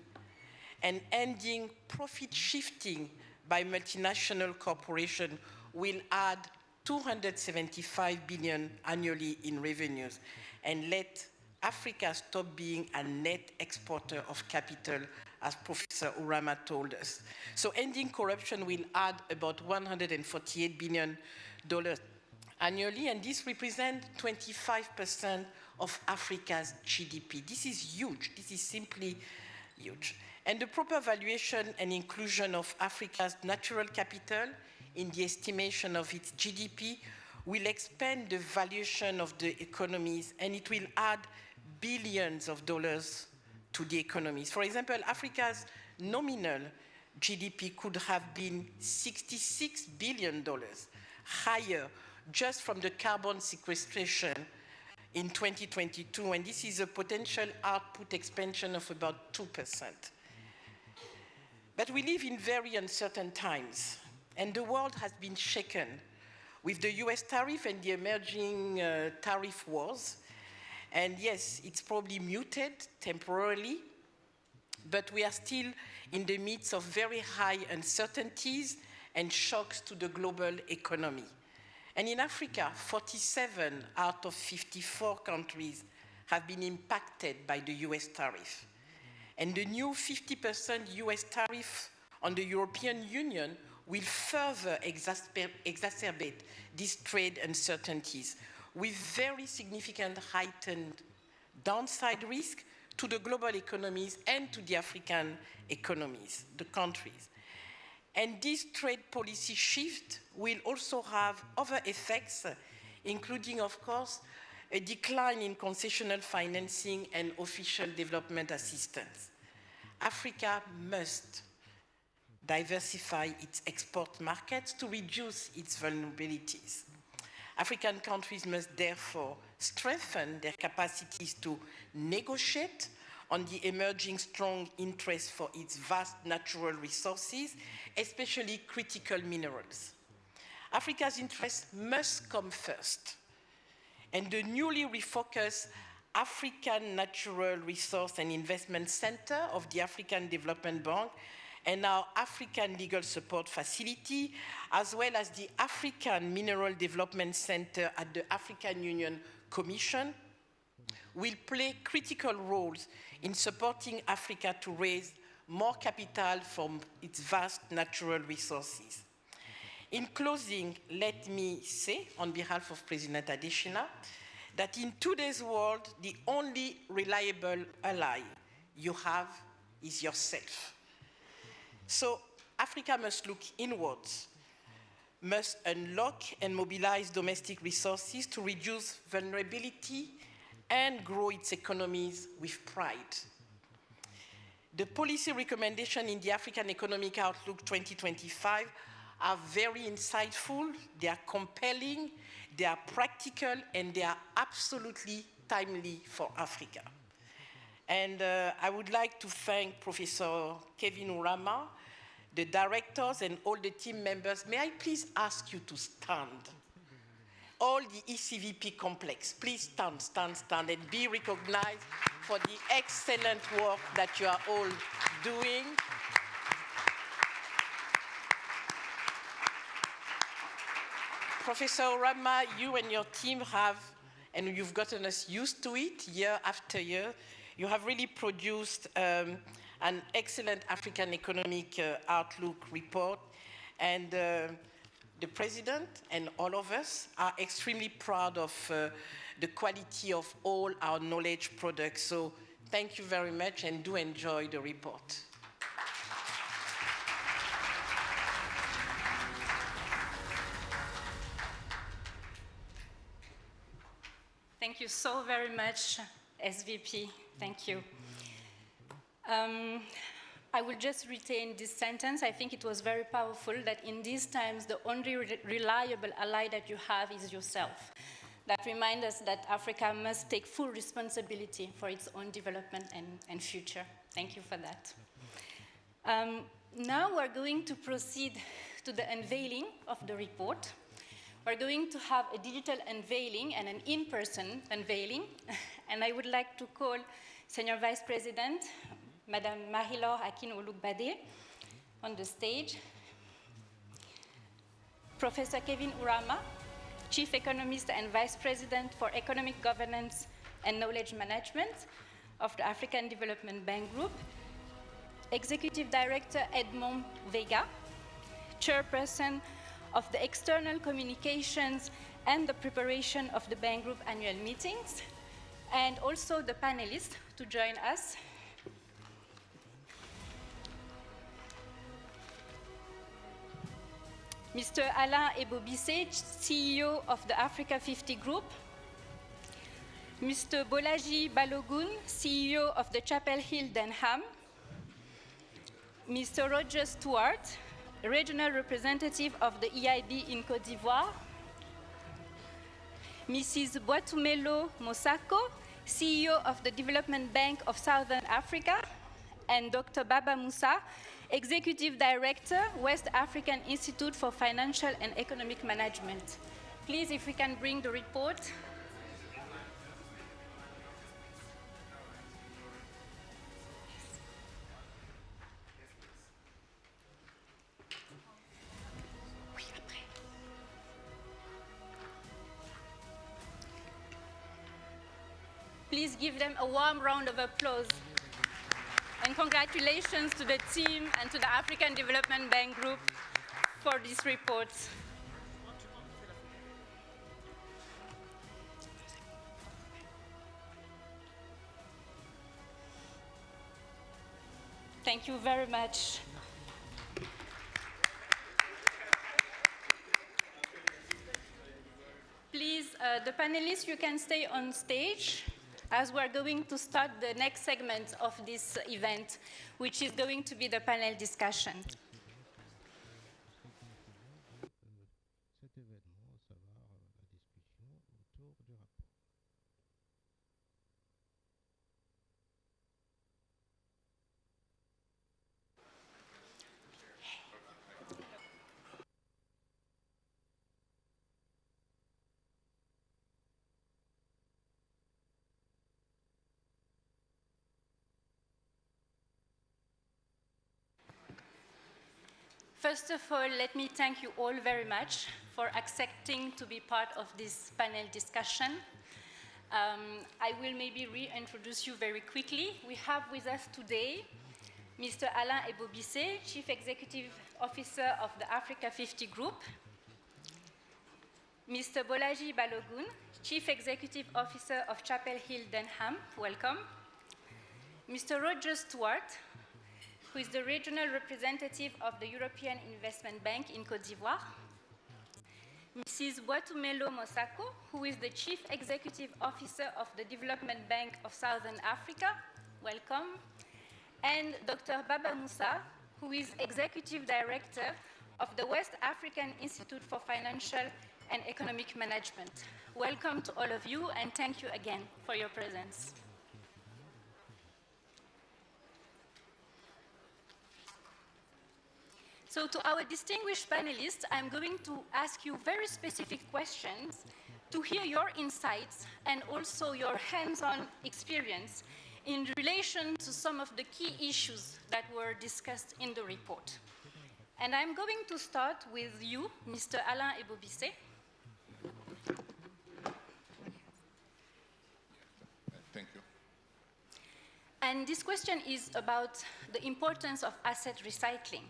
and ending profit shifting by multinational corporations will add $275 billion annually in revenues, and let Africa stop being a net exporter of capital, as Professor Orama told us. So ending corruption will add about $148 billion annually, and this represents 25% of Africa's GDP. This is huge. This is simply huge. And the proper valuation and inclusion of Africa's natural capital in the estimation of its GDP will expand the valuation of the economies, and it will add billions of dollars to the economies. For example, Africa's nominal GDP could have been $66 billion higher just from the carbon sequestration in 2022, and this is a potential output expansion of about 2%. But we live in very uncertain times, and the world has been shaken with the US tariff and the emerging tariff wars. And yes, it's probably muted temporarily, but we are still in the midst of very high uncertainties and shocks to the global economy. And in Africa, 47 out of 54 countries have been impacted by the US tariff. And the new 50% US tariff on the European Union will further exacerbate these trade uncertainties, with very significant heightened downside risk to the global economies and to the African economies, the countries. And this trade policy shift will also have other effects, including, of course, a decline in concessional financing and official development assistance. Africa must diversify its export markets to reduce its vulnerabilities. African countries must therefore strengthen their capacities to negotiate on the emerging strong interest for its vast natural resources, especially critical minerals. Africa's interests must come first, and the newly refocused African Natural Resource and Investment Center of the African Development Bank and our African Legal Support Facility, as well as the African Mineral Development Center at the African Union Commission, will play critical roles in supporting Africa to raise more capital from its vast natural resources. In closing, let me say, on behalf of President Adesina, that in today's world, the only reliable ally you have is yourself. So Africa must look inwards, must unlock and mobilize domestic resources to reduce vulnerability and grow its economies with pride. The policy recommendations in the African Economic Outlook 2025 are very insightful, they are compelling, they are practical, and they are absolutely timely for Africa. And I would like to thank Professor Kevin Urama, the directors, and all the team members. May I please ask you to stand? All the ECVP complex, please stand, stand, stand, and be recognized for the excellent work that you are all doing. Professor Urama, you and your team have, and you've gotten us used to it year after year, you have really produced an excellent African Economic Outlook report, and the President and all of us are extremely proud of the quality of all our knowledge products. So thank you very much, and do enjoy the report. Thank you so very much, SVP. Thank you. I will just retain this sentence. I think it was very powerful that in these times, the only reliable ally that you have is yourself. That reminds us that Africa must take full responsibility for its own development and future. Thank you for that. Now we're going to proceed to the unveiling of the report. We're going to have a digital unveiling and an in-person unveiling. And I would like to call Senior Vice President, Madame Marie-Laure Akin-Olugbade, on the stage. Professor Kevin Urama, Chief Economist and Vice President for Economic Governance and Knowledge Management of the African Development Bank Group. Executive Director Edmond Vega, Chairperson of the External Communications and the Preparation of the Bank Group annual meetings, and also the panelists to join us. Mr. Alain Ebobisse, CEO of the Africa 50 Group. Mr. Bolaji Balogun, CEO of the Chapel Hill Denham. Mr. Roger Stewart, Regional Representative of the EIB in Côte d'Ivoire. Mrs. Boatumelo Mosako, CEO of the Development Bank of Southern Africa, and Dr. Baba Moussa, Executive Director, West African Institute for Financial and Economic Management. Please, if we can bring the report. Please give them a warm round of applause. And congratulations to the team and to the African Development Bank Group for this report. Thank you very much. Please, The panelists, you can stay on stage as we're going to start the next segment of this event, which is going to be the panel discussion. First of all, let me thank you all very much for accepting to be part of this panel discussion. I will maybe reintroduce you very quickly. We have with us today Mr. Alain Ebobisse, Chief Executive Officer of the Africa 50 Group, Mr. Bolaji Balogun, Chief Executive Officer of Chapel Hill Denham, welcome, Mr. Roger Stewart, who is the regional representative of the European Investment Bank in Côte d'Ivoire, Mrs. Boatumelo Mosako, who is the Chief Executive Officer of the Development Bank of Southern Africa, welcome, and Dr. Baba Moussa, who is Executive Director of the West African Institute for Financial and Economic Management. Welcome to all of you, and thank you again for your presence. So to our distinguished panelists, I'm going to ask you very specific questions to hear your insights and also your hands-on experience in relation to some of the key issues that were discussed in the report. And I'm going to start with you, Mr. Alain Ebobisse. Thank you. And this question is about the importance of asset recycling.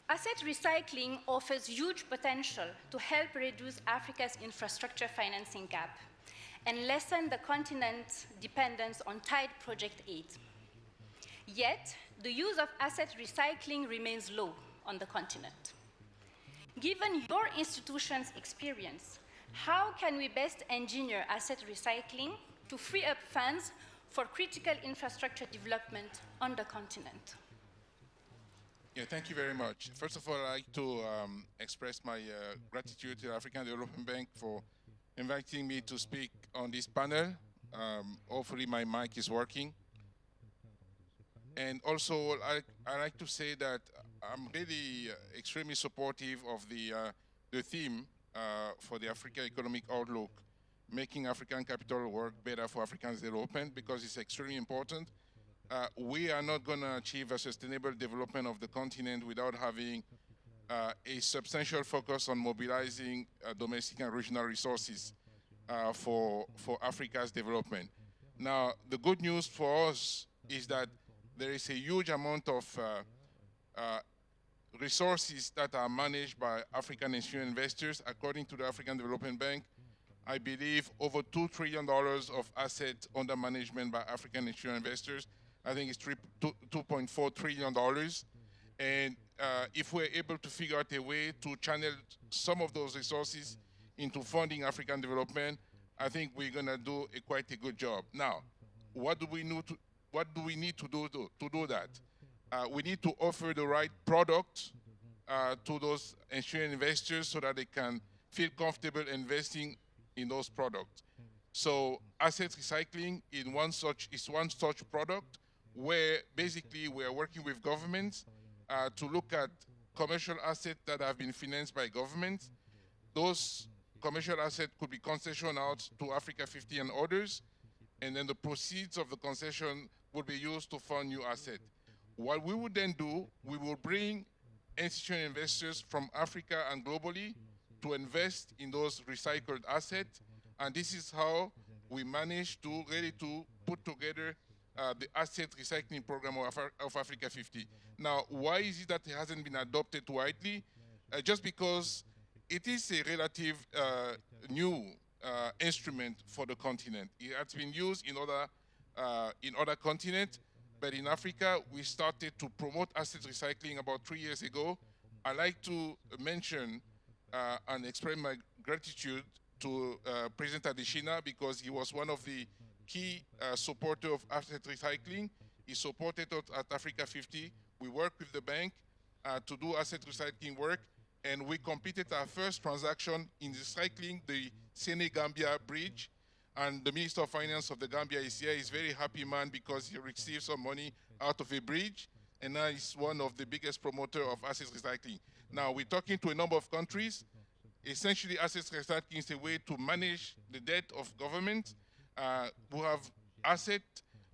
Asset recycling offers huge potential to help reduce Africa's infrastructure financing gap and lessen the continent's dependence on tied project aid. Yet, the use of asset recycling remains low on the continent. Given your institution's experience, how can we best engineer asset recycling to free up funds for critical infrastructure development on the continent? Yeah, thank you very much. First of all, I'd like to express my gratitude to the African Development Bank for inviting me to speak on this panel. Hopefully my mic is working. And also, I like to say that I'm really extremely supportive of the theme for the Africa Economic Outlook, making African capital work better for African development, because it's extremely important. We are not going to achieve a sustainable development of the continent without having a substantial focus on mobilizing domestic and regional resources for Africa's development. Now, the good news for us is that there is a huge amount of resources that are managed by African institutional investors. According to the African Development Bank, I believe over $2 trillion of assets under management by African institutional investors. I think it's $2.4 trillion. And if we're able to figure out a way to channel some of those resources into funding African development, I think we're going to do quite a good job. Now, what do we need to do that? We need to offer the right product to those institutional investors so that they can feel comfortable investing in those products. So asset recycling is one such product, where basically we are working with governments to look at commercial assets that have been financed by governments. Those commercial assets could be concessioned out to Africa 50 and others, and then the proceeds of the concession would be used to fund new assets. What we would then do, we will bring institutional investors from Africa and globally to invest in those recycled assets, and this is how we managed to really put together the asset recycling program of Africa 50. Now, why is it that it hasn't been adopted widely? Just because it is a relative new instrument for the continent. It has been used in other continents, but in Africa, we started to promote asset recycling about 3 years ago. I like to mention and express my gratitude to President Adesina because he was one of the key supporters of asset recycling. He supported us at Africa 50. We worked with the bank to do asset recycling work, and we completed our first transaction in recycling the Senegambia bridge. And the Minister of Finance of the Gambia is here. He's a very happy man because he received some money out of a bridge, and now he's one of the biggest promoters of asset recycling. Now, we're talking to a number of countries. Essentially, asset recycling is a way to manage the debt of government who have asset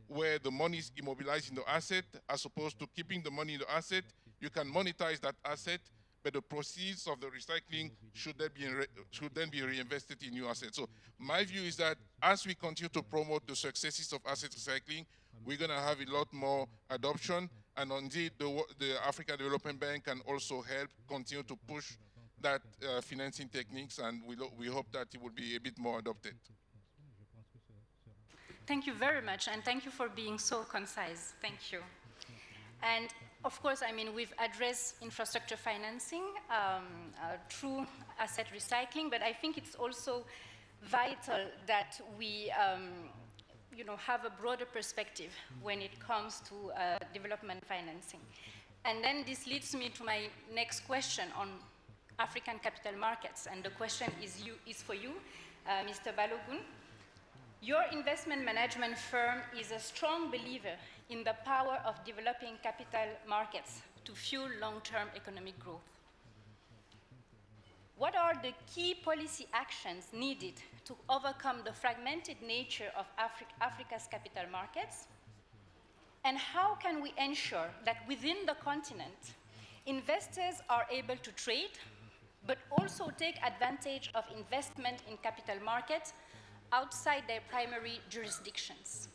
where the money is immobilized in the asset as opposed to keeping the money in the asset. You can monetize that asset, but the proceeds of the recycling should then be reinvested in new assets. So my view is that as we continue to promote the successes of asset recycling, we're going to have a lot more adoption, and indeed the African Development Bank can also help continue to push that financing techniques, and we hope that it will be a bit more adopted. Thank you very much, and thank you for being so concise. Thank you. And of course, I mean, we've addressed infrastructure financing through asset recycling, but I think it's also vital that we have a broader perspective when it comes to development financing. And then this leads me to my next question on African capital markets, and the question is for you, Mr. Balogun. Your investment management firm is a strong believer in the power of developing capital markets to fuel long-term economic growth. What are the key policy actions needed to overcome the fragmented nature of Africa's capital markets? And how can we ensure that within the continent, investors are able to trade, but also take advantage of investment in capital markets outside their primary jurisdictions?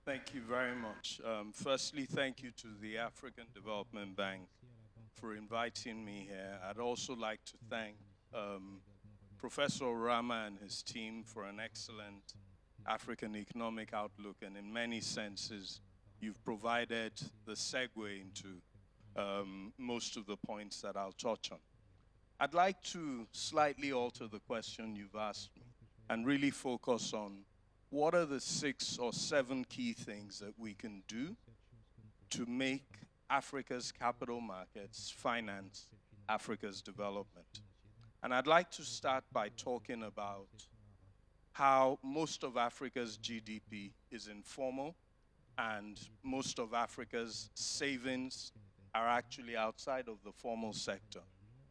Thank you very much. Firstly, thank you to the African Development Bank for inviting me here. I'd also like to thank Professor Rama and his team for an excellent African economic outlook, and in many senses, you've provided the segue into most of the points that I'll touch on. I'd like to slightly alter the question you've asked me and really focus on what are the 6 or 7 key things that we can do to make Africa's capital markets finance Africa's development. And I'd like to start by talking about how most of Africa's GDP is informal and most of Africa's savings are actually outside of the formal sector.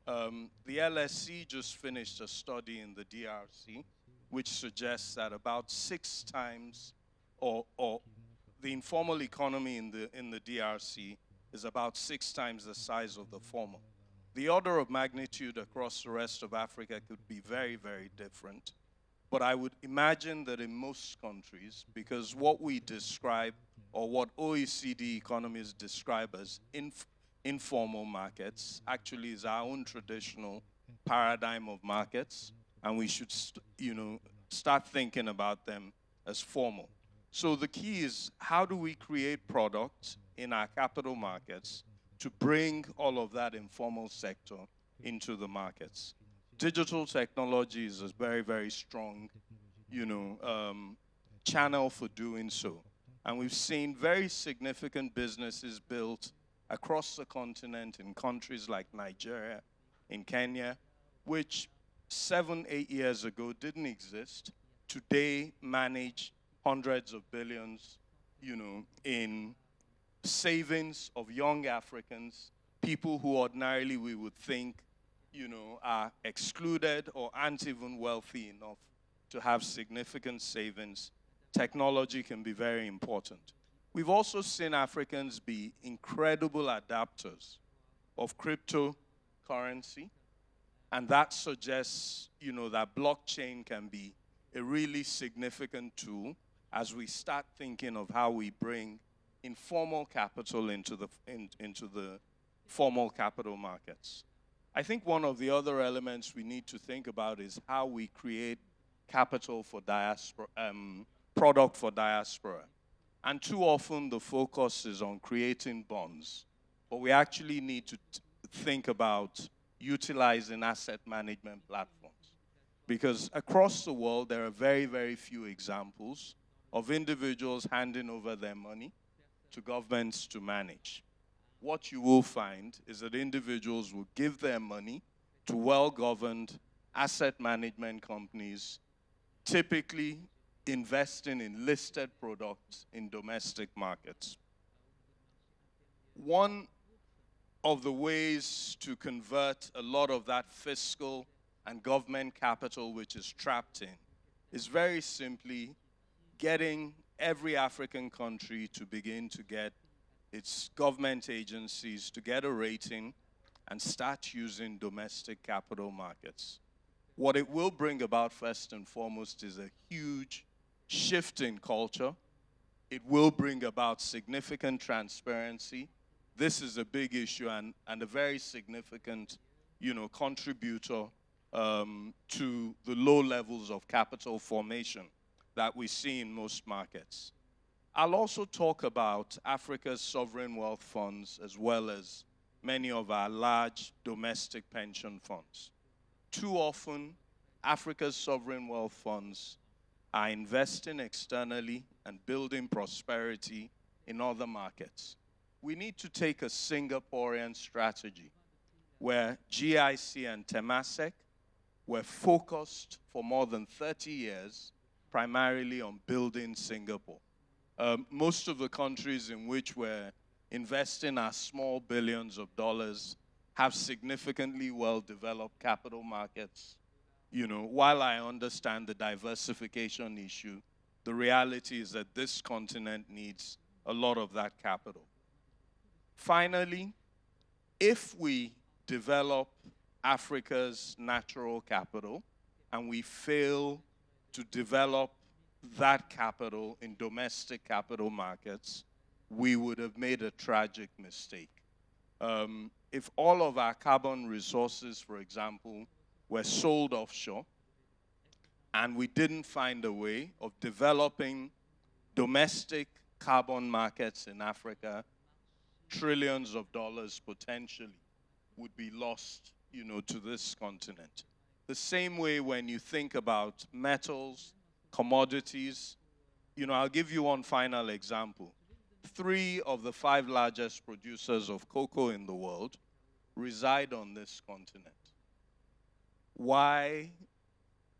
The LSC just finished a study in the DRC which suggests that about 6 times, or the informal economy in the DRC is about 6 times the size of the formal. The order of magnitude across the rest of Africa could be very, very different. But I would imagine that in most countries, because what we describe, or what OECD economies describe as informal markets, actually is our own traditional paradigm of markets, and we should start thinking about them as formal. So the key is, how do we create products in our capital markets to bring all of that informal sector into the markets? Digital technology is a very, very strong, channel for doing so. And we've seen very significant businesses built across the continent in countries like Nigeria, in Kenya, which 7, 8 years ago didn't exist. Today manage hundreds of billions, in savings of young Africans, people who ordinarily we would think, are excluded or aren't even wealthy enough to have significant savings. Technology can be very important. We've also seen Africans be incredible adapters of cryptocurrency, and that suggests, that blockchain can be a really significant tool as we start thinking of how we bring informal capital into the formal capital markets. I think one of the other elements we need to think about is how we create capital for diaspora, product for diaspora. And too often the focus is on creating bonds, but we actually need to think about utilizing asset management platforms. Because across the world, there are very, very few examples of individuals handing over their money to governments to manage. What you will find is that individuals will give their money to well-governed asset management companies, typically investing in listed products in domestic markets. One of the ways to convert a lot of that fiscal and government capital which is trapped in is very simply getting every African country to begin to get its government agencies to get a rating and start using domestic capital markets. What it will bring about first and foremost is a huge shift in culture. It will bring about significant transparency. This is a big issue and a very significant, contributor to the low levels of capital formation that we see in most markets. I'll also talk about Africa's sovereign wealth funds as well as many of our large domestic pension funds. Too often, Africa's sovereign wealth funds are investing externally and building prosperity in other markets. We need to take a Singaporean strategy where GIC and Temasek were focused for more than 30 years primarily on building Singapore. Most of the countries in which we're investing our small billions of dollars have significantly well-developed capital markets. While I understand the diversification issue, the reality is that this continent needs a lot of that capital. Finally, if we develop Africa's natural capital and we fail to develop that capital in domestic capital markets, we would have made a tragic mistake. If all of our carbon resources, for example, were sold offshore and we didn't find a way of developing domestic carbon markets in Africa, trillions of dollars potentially would be lost, to this continent. The same way when you think about metals, commodities, I'll give you one final example. 3 of the 5 largest producers of cocoa in the world reside on this continent. Why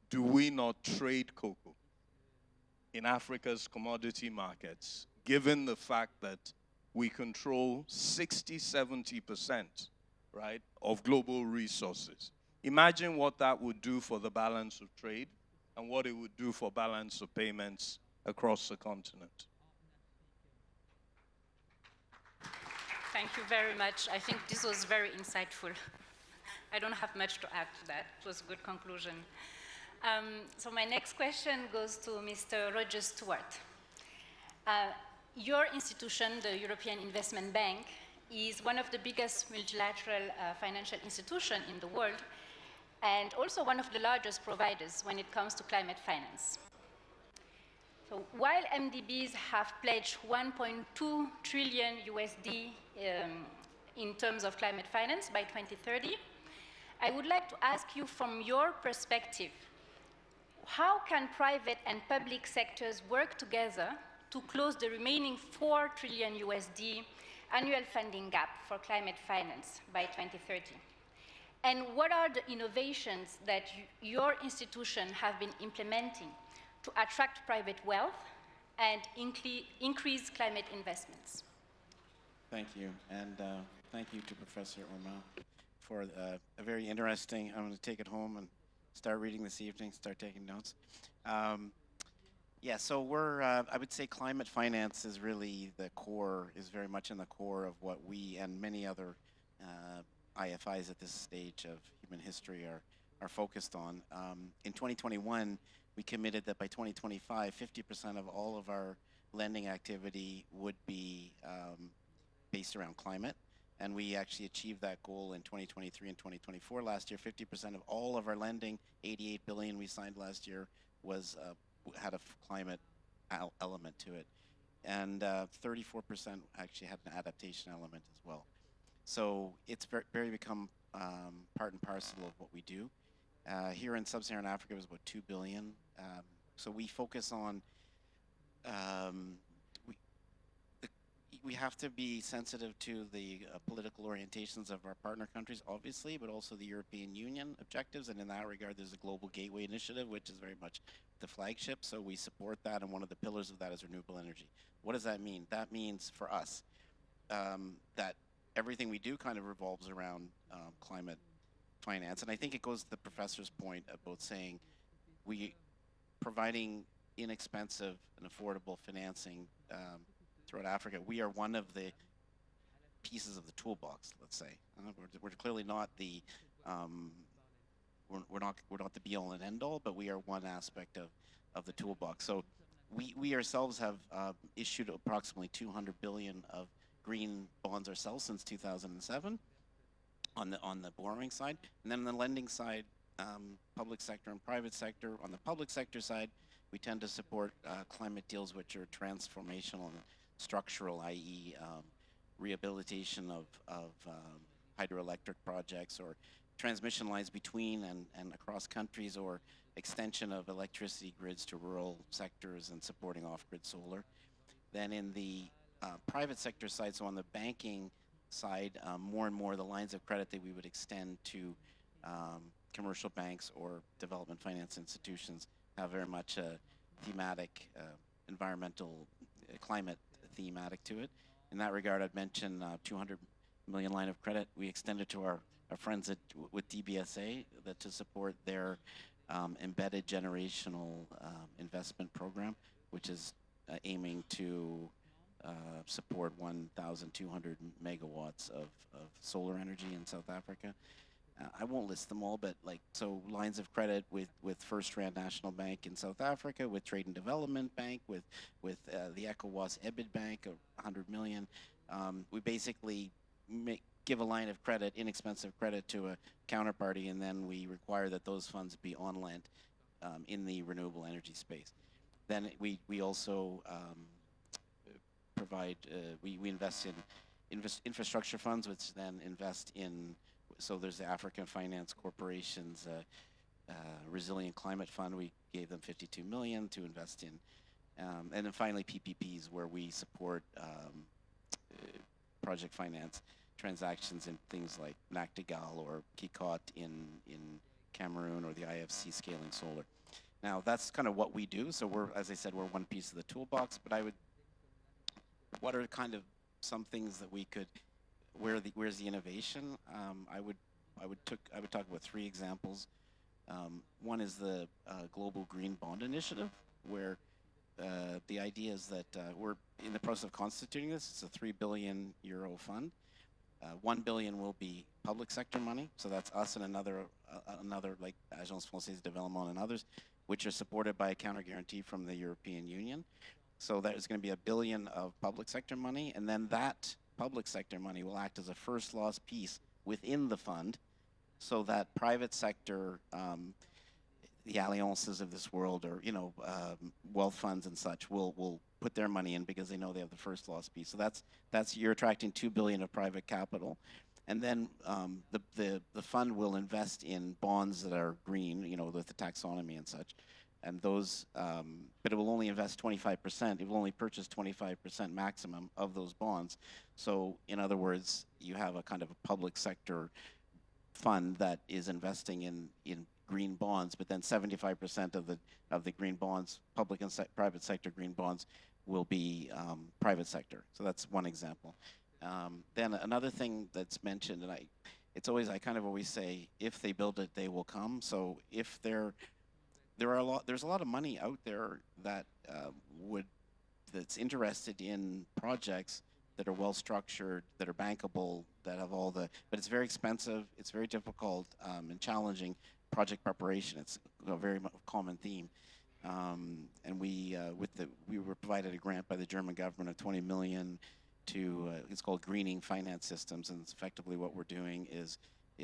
do we not trade cocoa in Africa's commodity markets, given the fact that we control 60–70%, right, of global resources? Imagine what that would do for the balance of trade and what it would do for balance of payments across the continent. Thank you very much. I think this was very insightful. I don't have much to add to that. It was a good conclusion. So my next question goes to Mr. Roger Stewart. Your institution, the European Investment Bank, is one of the biggest multilateral financial institutions in the world and also one of the largest providers when it comes to climate finance. So while MDBs have pledged 1.2 trillion USD in terms of climate finance by 2030, I would like to ask you from your perspective, how can private and public sectors work together to close the remaining 4 trillion USD annual funding gap for climate finance by 2030? And what are the innovations that your institution have been implementing to attract private wealth and increase climate investments? Thank you, and thank you to Professor Omar for a very interesting, I'm going to take it home and start reading this evening, start taking notes. Yeah, so we're, I would say climate finance is really the core, is very much in the core of what we and many other IFIs at this stage of human history are focused on. In 2021, we committed that by 2025, 50% of all of our lending activity would be based around climate. And we actually achieved that goal in 2023 and 2024. Last year, 50% of all of our lending, 88 billion we signed last year, was had a climate element to it. And 34% actually had an adaptation element as well. So it's very become part and parcel of what we do. Here in sub-Saharan Africa, it was about 2 billion. So we focus on we, we have to be sensitive to the political orientations of our partner countries, obviously, but also the European Union objectives. And in that regard, there's a Global Gateway Initiative, which is very much the flagship. So we support that, and one of the pillars of that is renewable energy. What does that mean? That means for us that everything we do kind of revolves around climate finance. And I think it goes to the professor's point about saying we providing inexpensive and affordable financing throughout Africa. We are one of the pieces of the toolbox, let's say. We're clearly not the we're not the be-all and end-all, but we are one aspect of the toolbox. So we ourselves have issued approximately 200 billion of green bonds ourselves since 2007 on the borrowing side, and then on the lending side, public sector and private sector. On the public sector side, we tend to support climate deals which are transformational and structural, i.e. Rehabilitation of hydroelectric projects or transmission lines between and across countries, or extension of electricity grids to rural sectors and supporting off-grid solar. Then in the private sector side, so on the banking side, more and more the lines of credit that we would extend to commercial banks or development finance institutions have very much a thematic, environmental, climate thematic to it. In that regard, I'd mention 200 million line of credit we extended to our friends with DBSA to support their embedded generational investment program, which is aiming to support 1,200 megawatts of solar energy in South Africa. I won't list them all, but so lines of credit with First Rand National Bank in South Africa, with Trade and Development Bank, with the ECOWAS EBID Bank of 100 million. We basically give a line of credit, inexpensive credit, to a counterparty, and then we require that those funds be on lent in the renewable energy space. Then we also provide, we invest in infrastructure funds, which then invest in, so there's the African Finance Corporation's Resilient Climate Fund. We gave them 52 million to invest in. And then finally PPPs, where we support project finance transactions in things like Nactigal or Kikot in Cameroon, or the IFC scaling solar. Now that's kind of what we do. So we're, as I said, we're one piece of the toolbox, but what are kind of some things that we could, where's the innovation? I would talk about three examples. One is the Global Green Bond Initiative, where the idea is that we're in the process of constituting this. It's a €3 billion fund. 1 billion will be public sector money, so that's us and another like Agence Française de Développement and others, which are supported by a counter guarantee from the European Union. So there's going to be $1 billion of public sector money, and then that public sector money will act as a first loss piece within the fund, so that private sector, the alliances of this world, or wealth funds and such, will put their money in because they know they have the first loss piece. So that's you're attracting $2 billion of private capital, and then the fund will invest in bonds that are green, with the taxonomy and such. And those, but it will only invest 25%. It will only purchase 25% maximum of those bonds. So, in other words, you have a kind of a public sector fund that is investing in green bonds, but then 75% of the green bonds, public and private sector green bonds, will be private sector. So that's one example. Then another thing that's mentioned, and I kind of always say, if they build it, they will come. So if there's a lot of money out there that that's interested in projects that are well structured, that are bankable, that have all the, but it's very expensive, it's very difficult and challenging project preparation. It's a very common theme. And we were provided a grant by the German government of 20 million to, it's called Greening Finance Systems, and it's effectively what we're doing is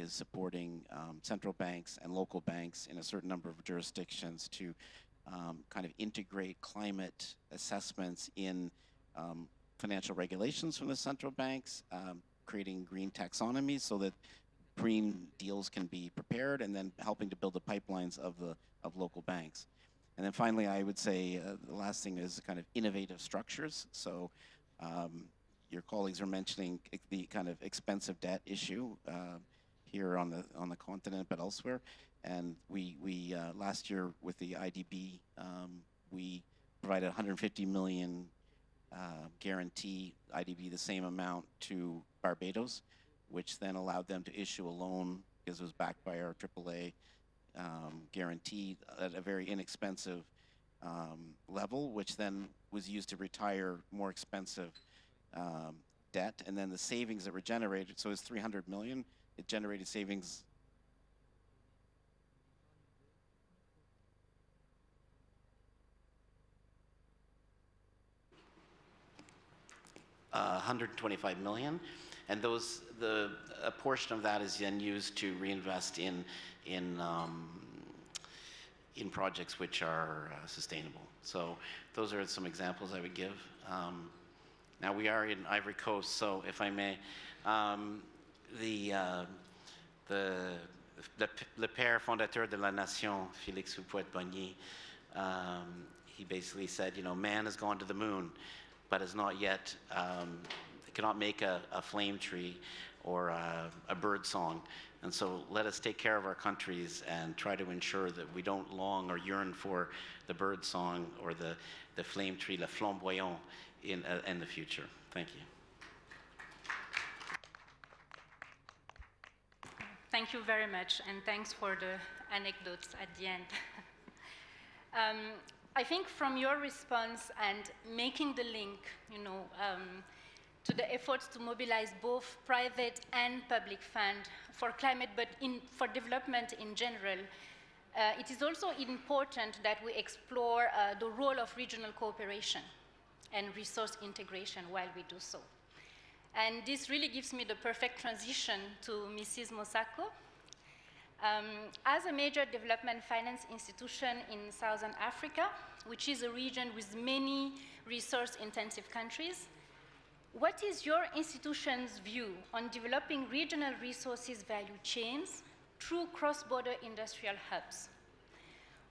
supporting central banks and local banks in a certain number of jurisdictions to kind of integrate climate assessments in financial regulations from the central banks, creating green taxonomies so that green deals can be prepared, and then helping to build the pipelines of local banks. And then finally, I would say the last thing is kind of innovative structures. So your colleagues are mentioning the kind of expensive debt issue here on the continent, but elsewhere. And we last year with the IDB, we provided 150 million guarantee, IDB the same amount to Barbados, which then allowed them to issue a loan because it was backed by our AAA guarantee at a very inexpensive level, which then was used to retire more expensive debt. And then the savings that were generated, so it was 300 million, it generated savings. $125 million, and a portion of that is then used to reinvest in projects which are sustainable. So those are some examples I would give. Now we are in Ivory Coast, so if I may, le père fondateur de la nation, Félix Houphouët-Boigny, he basically said, you know, man has gone to the moon, but has not yet, cannot make a flame tree or a bird song. And so let us take care of our countries and try to ensure that we don't long or yearn for the bird song or the flame tree, le flamboyant, in the future. Thank you. Thank you very much, and thanks for the anecdotes at the end. I think from your response and making the link, you know, to the efforts to mobilize both private and public funds for climate, but for development in general, it is also important that we explore the role of regional cooperation and resource integration while we do so. And this really gives me the perfect transition to Mrs. Mosako. As a major development finance institution in Southern Africa, which is a region with many resource-intensive countries, what is your institution's view on developing regional resources value chains through cross-border industrial hubs?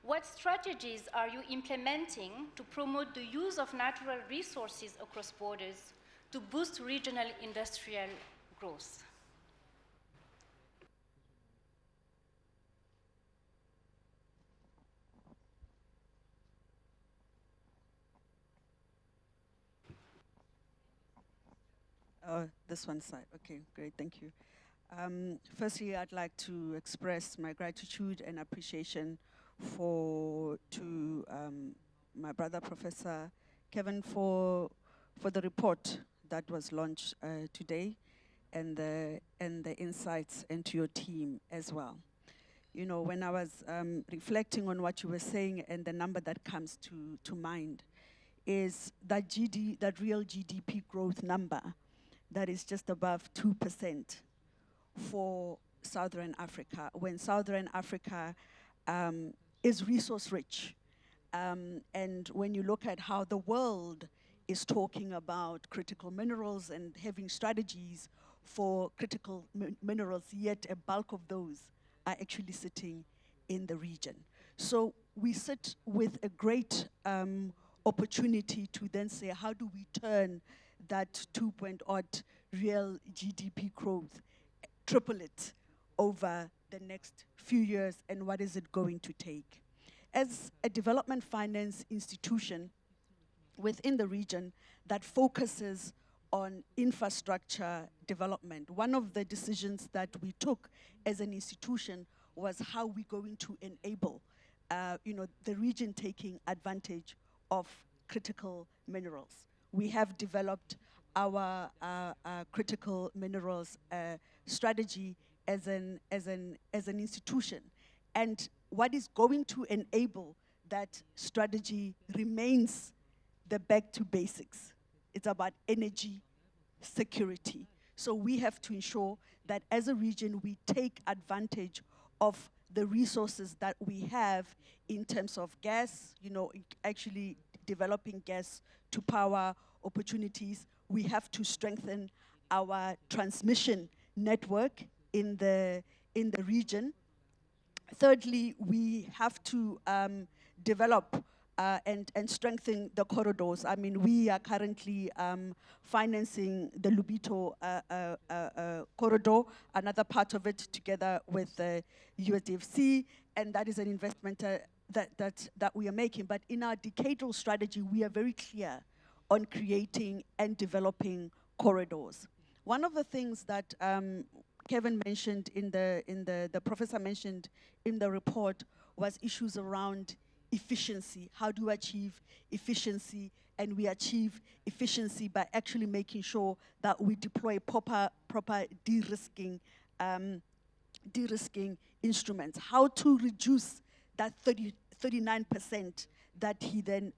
What strategies are you implementing to promote the use of natural resources across borders to boost regional industrial growth? This one side. Okay, great, thank you. Firstly, I'd like to express my gratitude and appreciation to my brother, Professor Kevin, for the report that was launched today, and the insights into your team as well. You know, when I was reflecting on what you were saying, and the number that comes to mind is that that real GDP growth number that is just above 2% for Southern Africa, when Southern Africa is resource rich. And when you look at how the world is talking about critical minerals and having strategies for critical minerals, yet a bulk of those are actually sitting in the region. So we sit with a great opportunity to then say, how do we turn that 2-point-odd real GDP growth, triple it over the next few years, and what is it going to take? As a development finance institution within the region that focuses on infrastructure development, one of the decisions that we took as an institution was how we're going to enable the region taking advantage of critical minerals. We have developed our critical minerals strategy as an institution. And what is going to enable that strategy remains the back to basics. It's about energy security. So we have to ensure that as a region, we take advantage of the resources that we have in terms of gas, actually developing gas to power opportunities. We have to strengthen our transmission network in the region. Thirdly, we have to develop and strengthen the corridors. I mean, we are currently financing the Lubito corridor, another part of it together with the USDFC, and that is an investment that we are making. But in our decadal strategy, we are very clear on creating and developing corridors. One of the things that Kevin mentioned the professor mentioned in the report was issues around efficiency. How do we achieve efficiency? And we achieve efficiency by actually making sure that we deploy proper de-risking instruments. How to reduce that 39% that he then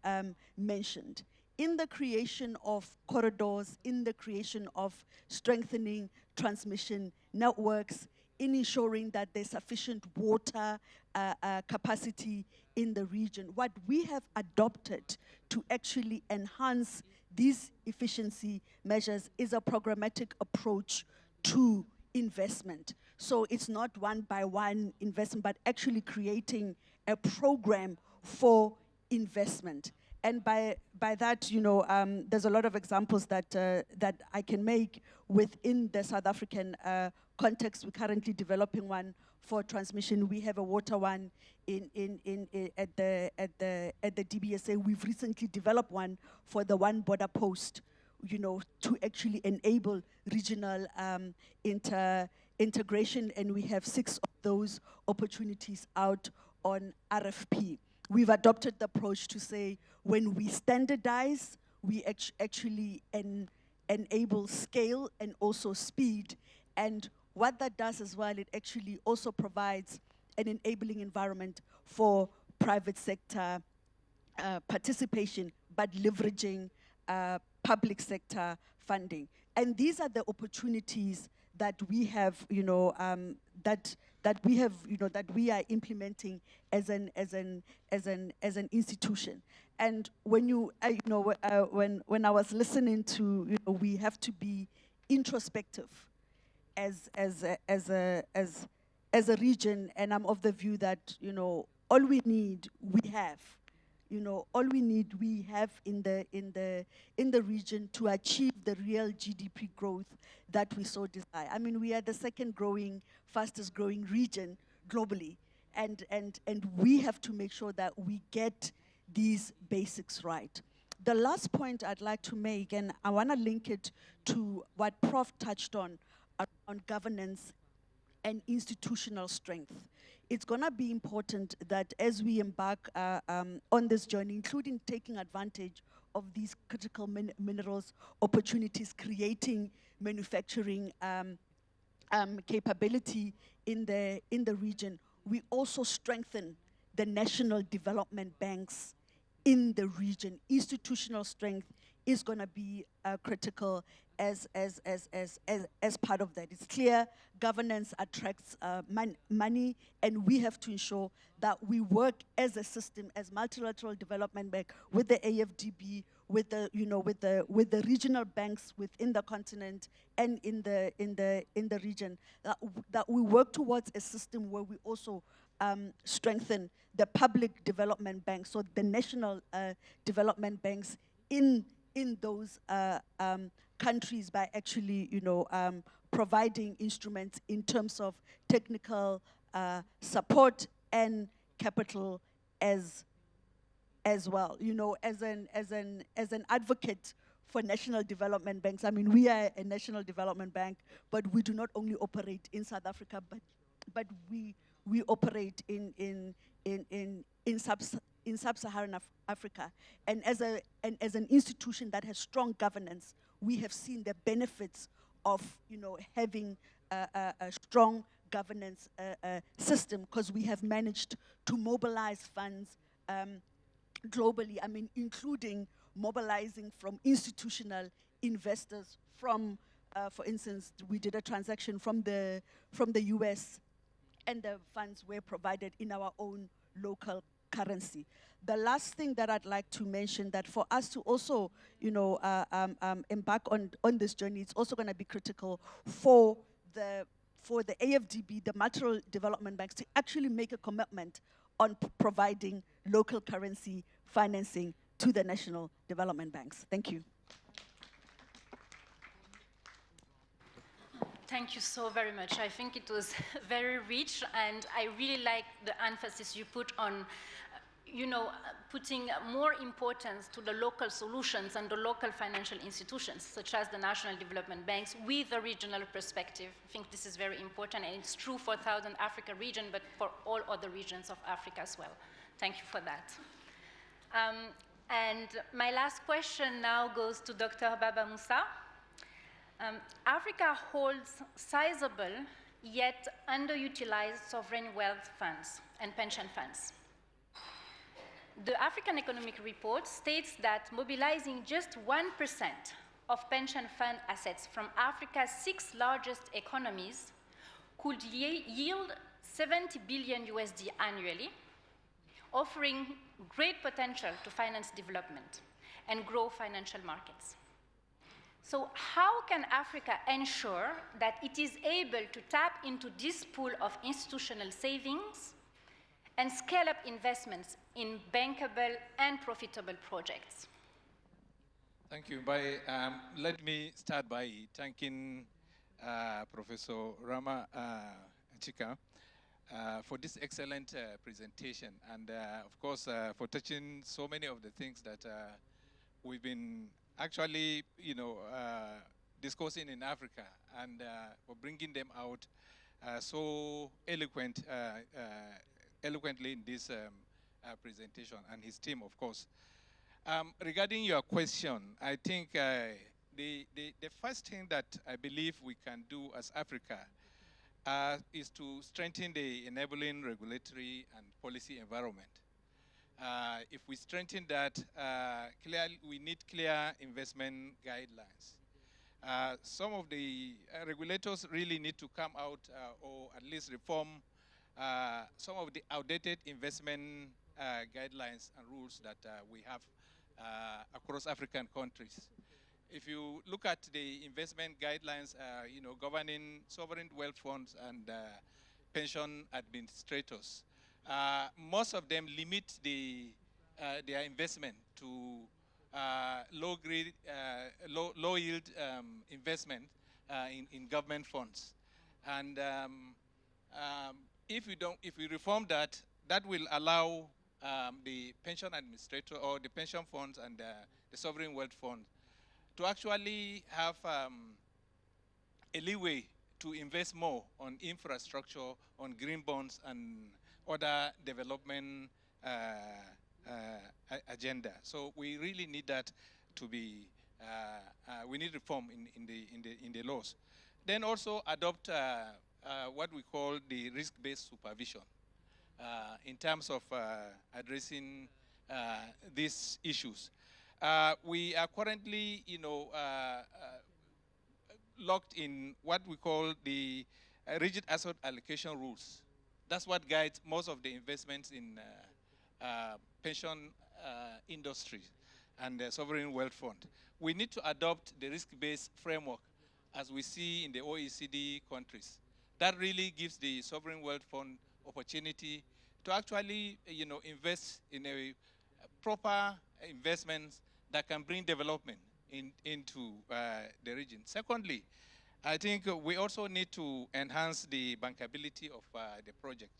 mentioned. In the creation of corridors, in the creation of strengthening transmission networks, in ensuring that there's sufficient water capacity in the region. What we have adopted to actually enhance these efficiency measures is a programmatic approach to investment. So it's not one-by-one investment, but actually creating a program for investment. And by that, you know, there's a lot of examples that I can make within the South African context. We're currently developing one for transmission. We have a water one at the DBSA. We've recently developed one for the one border post, you know, to actually enable regional integration, and we have 6 of those opportunities out on RFP. We've adopted the approach to say, when we standardize, we actually enable scale and also speed. And what that does as well, it actually also provides an enabling environment for private sector participation, but leveraging public sector funding. And these are the opportunities that we have, you know, that we have, you know, that we are implementing as an institution. And when you know, when I was listening to, you know, we have to be introspective as a region, and I'm of the view that, you know, all we need we have. You know, all we need we have in the region to achieve the real GDP growth that we so desire. I mean, we are the fastest growing region globally, and we have to make sure that we get these basics right. The last point I'd like to make, and I want to link it to what Prof touched on governance and institutional strength. It's going to be important that as we embark on this journey, including taking advantage of these critical minerals opportunities, creating manufacturing capability in the region, we also strengthen the national development banks in the region. Institutional strength is going to be critical as part of that. It's clear governance attracts money, and we have to ensure that we work as a system, as multilateral development bank, with the AFDB, with the regional banks within the continent and in the region. That we work towards a system where we also strengthen the public development banks, so the national development banks in those countries, by actually, you know, providing instruments in terms of technical support and capital as well. You know, as an advocate for national development banks, I mean, we are a national development bank, but we do not only operate in South Africa, but we operate in sub-Saharan Africa, and as an institution that has strong governance, we have seen the benefits of, you know, having a strong governance system, because we have managed to mobilize funds globally. I mean, including mobilizing from institutional investors. From, for instance, we did a transaction from the US, and the funds were provided in our own local currency. The last thing that I'd like to mention, that for us to also, you know, embark on this journey, it's also going to be critical for for the AFDB, the multilateral development banks, to actually make a commitment on providing local currency financing to the national development banks. Thank you. Thank you so very much. I think it was very rich, and I really like the emphasis you put on, putting more importance to the local solutions and the local financial institutions, such as the national development banks, with a regional perspective. I think this is very important, and it's true for Southern Africa region, but for all other regions of Africa as well. Thank you for that. And my last question now goes to Dr. Baba Moussa. Africa holds sizable yet underutilized sovereign wealth funds and pension funds. The African Economic Report states that mobilizing just 1% of pension fund assets from Africa's 6 largest economies could yield 70 billion USD annually, offering great potential to finance development and grow financial markets. So how can Africa ensure that it is able to tap into this pool of institutional savings and scale up investments in bankable and profitable projects? Thank you. Let me start by thanking Professor Rama Chika for this excellent presentation, and of course for touching so many of the things that we've been actually, discussing in Africa, and for bringing them out so eloquently in this presentation, and his team, of course. Regarding your question, I think the first thing that I believe we can do as Africa is to strengthen the enabling regulatory and policy environment. If we strengthen that, clearly we need clear investment guidelines. Some of the regulators really need to come out or at least reform some of the outdated investment guidelines and rules that we have across African countries. If you look at the investment guidelines, governing sovereign wealth funds and pension administrators, most of them limit their investment to low yield investment in government funds. And if we reform that, that will allow the pension administrator or the pension funds and the sovereign wealth fund to actually have a leeway to invest more on infrastructure, on green bonds, and other development agenda. So we really need that to be. We need reform in the laws. Then also adopt what we call the risk-based supervision in terms of addressing these issues. We are currently, locked in what we call the rigid asset allocation rules. That's what guides most of the investments in pension industry and the sovereign wealth fund. We need to adopt the risk-based framework as we see in the OECD countries. That really gives the sovereign wealth fund opportunity to actually, invest in a proper investments that can bring development into the region. Secondly, I think we also need to enhance the bankability of the project.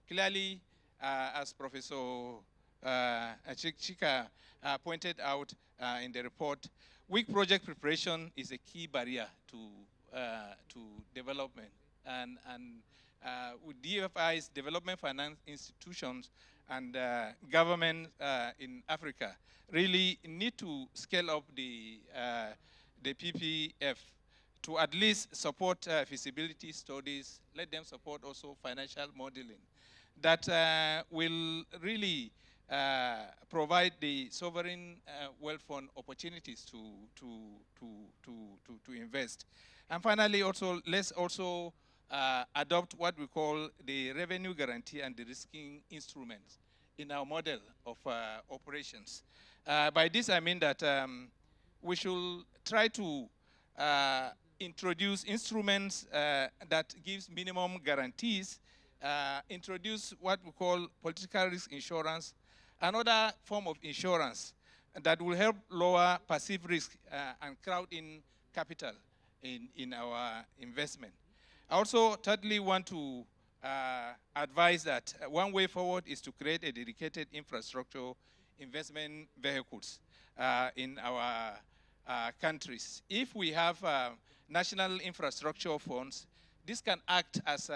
Clearly, as Professor Chika pointed out in the report, weak project preparation is a key barrier to development. And with DFIs, development finance institutions, and government in Africa really need to scale up the PPF to at least support feasibility studies, let them support also financial modeling that will really provide the sovereign wealth fund opportunities to invest. And finally, also let's also adopt what we call the revenue guarantee and de-risking instruments in our model of operations. By this I mean that we should try to introduce instruments that gives minimum guarantees, introduce what we call political risk insurance, another form of insurance that will help lower passive risk and crowd in capital in our investment. I also thirdly want to advise that one way forward is to create a dedicated infrastructure investment vehicles in our countries. If we have national infrastructure funds, this can act as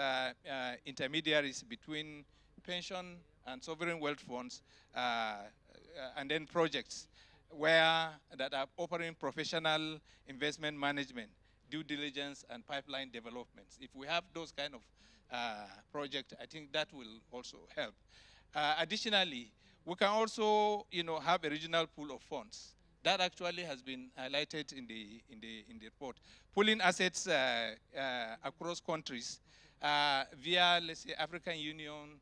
intermediaries between pension and sovereign wealth funds and then projects that are offering professional investment management, due diligence, and pipeline developments. If we have those kind of projects, I think that will also help. Additionally, we can also, have a regional pool of funds. That actually has been highlighted in the report. Pooling assets across countries via, let's say, African Union,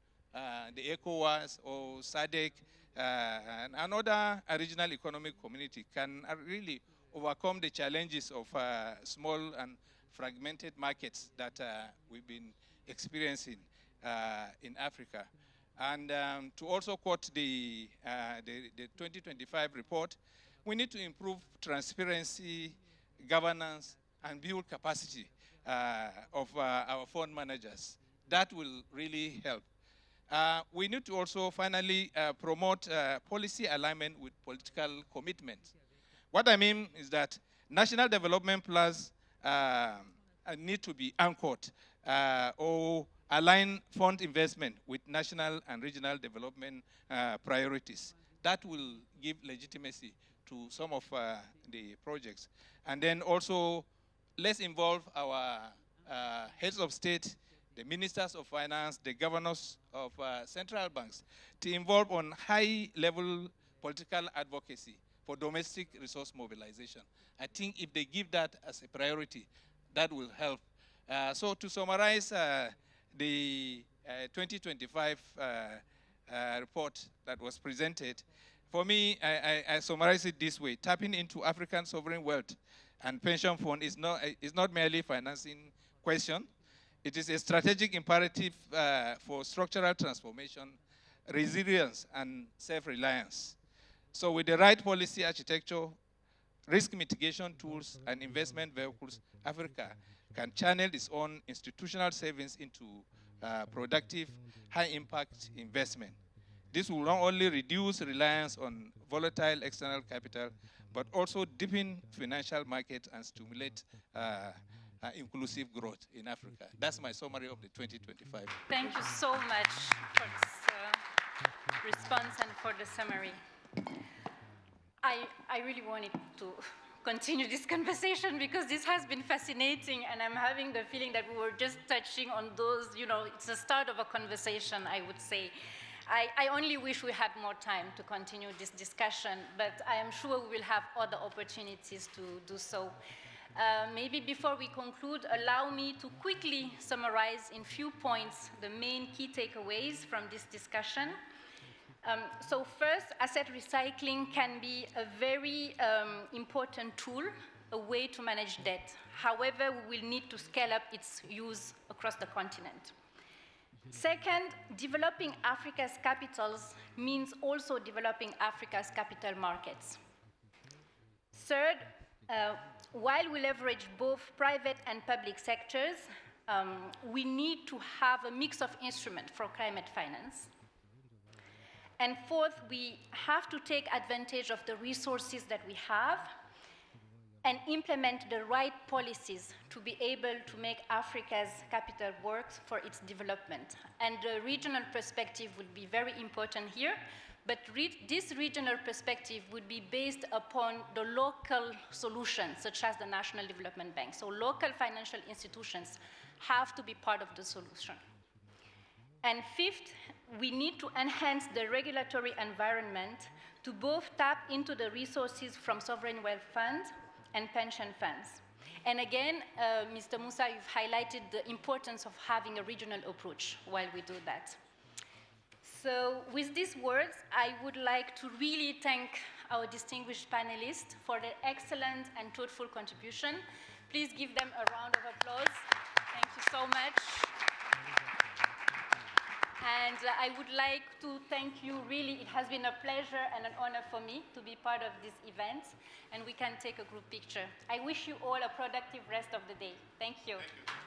the ECOWAS or SADC, and another regional economic community can really overcome the challenges of small and fragmented markets that we've been experiencing in Africa. And to also quote the 2025 report, we need to improve transparency, governance, and build capacity of our fund managers. That will really help. We need to also finally promote policy alignment with political commitment. What I mean is that national development plans need to be anchored or align fund investment with national and regional development priorities. That will give legitimacy to some of the projects. And then also, let's involve our heads of state, the ministers of finance, the governors of central banks, to involve on high-level political advocacy for domestic resource mobilization. I think if they give that as a priority, that will help. So to summarize the 2025 report that was presented, for me, I summarize it this way. Tapping into African sovereign wealth and pension fund is not merely a financing question. It is a strategic imperative for structural transformation, resilience, and self-reliance. So with the right policy architecture, risk mitigation tools, and investment vehicles, Africa can channel its own institutional savings into productive, high-impact investment. This will not only reduce reliance on volatile external capital, but also deepen financial markets and stimulate inclusive growth in Africa. That's my summary of the 2025. Thank you so much for this response and for the summary. I really wanted to continue this conversation because this has been fascinating, and I'm having the feeling that we were just touching on those, it's the start of a conversation, I would say. I only wish we had more time to continue this discussion, but I am sure we will have other opportunities to do so. Maybe before we conclude, allow me to quickly summarize in few points the main key takeaways from this discussion. So first, asset recycling can be a very important tool, a way to manage debt. However, we will need to scale up its use across the continent. Second, developing Africa's capitals means also developing Africa's capital markets. Third, while we leverage both private and public sectors, we need to have a mix of instruments for climate finance. And fourth, we have to take advantage of the resources that we have and implement the right policies to be able to make Africa's capital work for its development. And the regional perspective would be very important here, but this regional perspective would be based upon the local solutions, such as the National Development Bank. So local financial institutions have to be part of the solution. And fifth, we need to enhance the regulatory environment to both tap into the resources from sovereign wealth funds and pension funds. And again, Mr. Musa, you've highlighted the importance of having a regional approach while we do that. So with these words, I would like to really thank our distinguished panelists for their excellent and thoughtful contribution. Please give them a round of applause. Thank you so much. And I would like to thank you, really. It has been a pleasure and an honor for me to be part of this event, and we can take a group picture. I wish you all a productive rest of the day. Thank you. Thank you.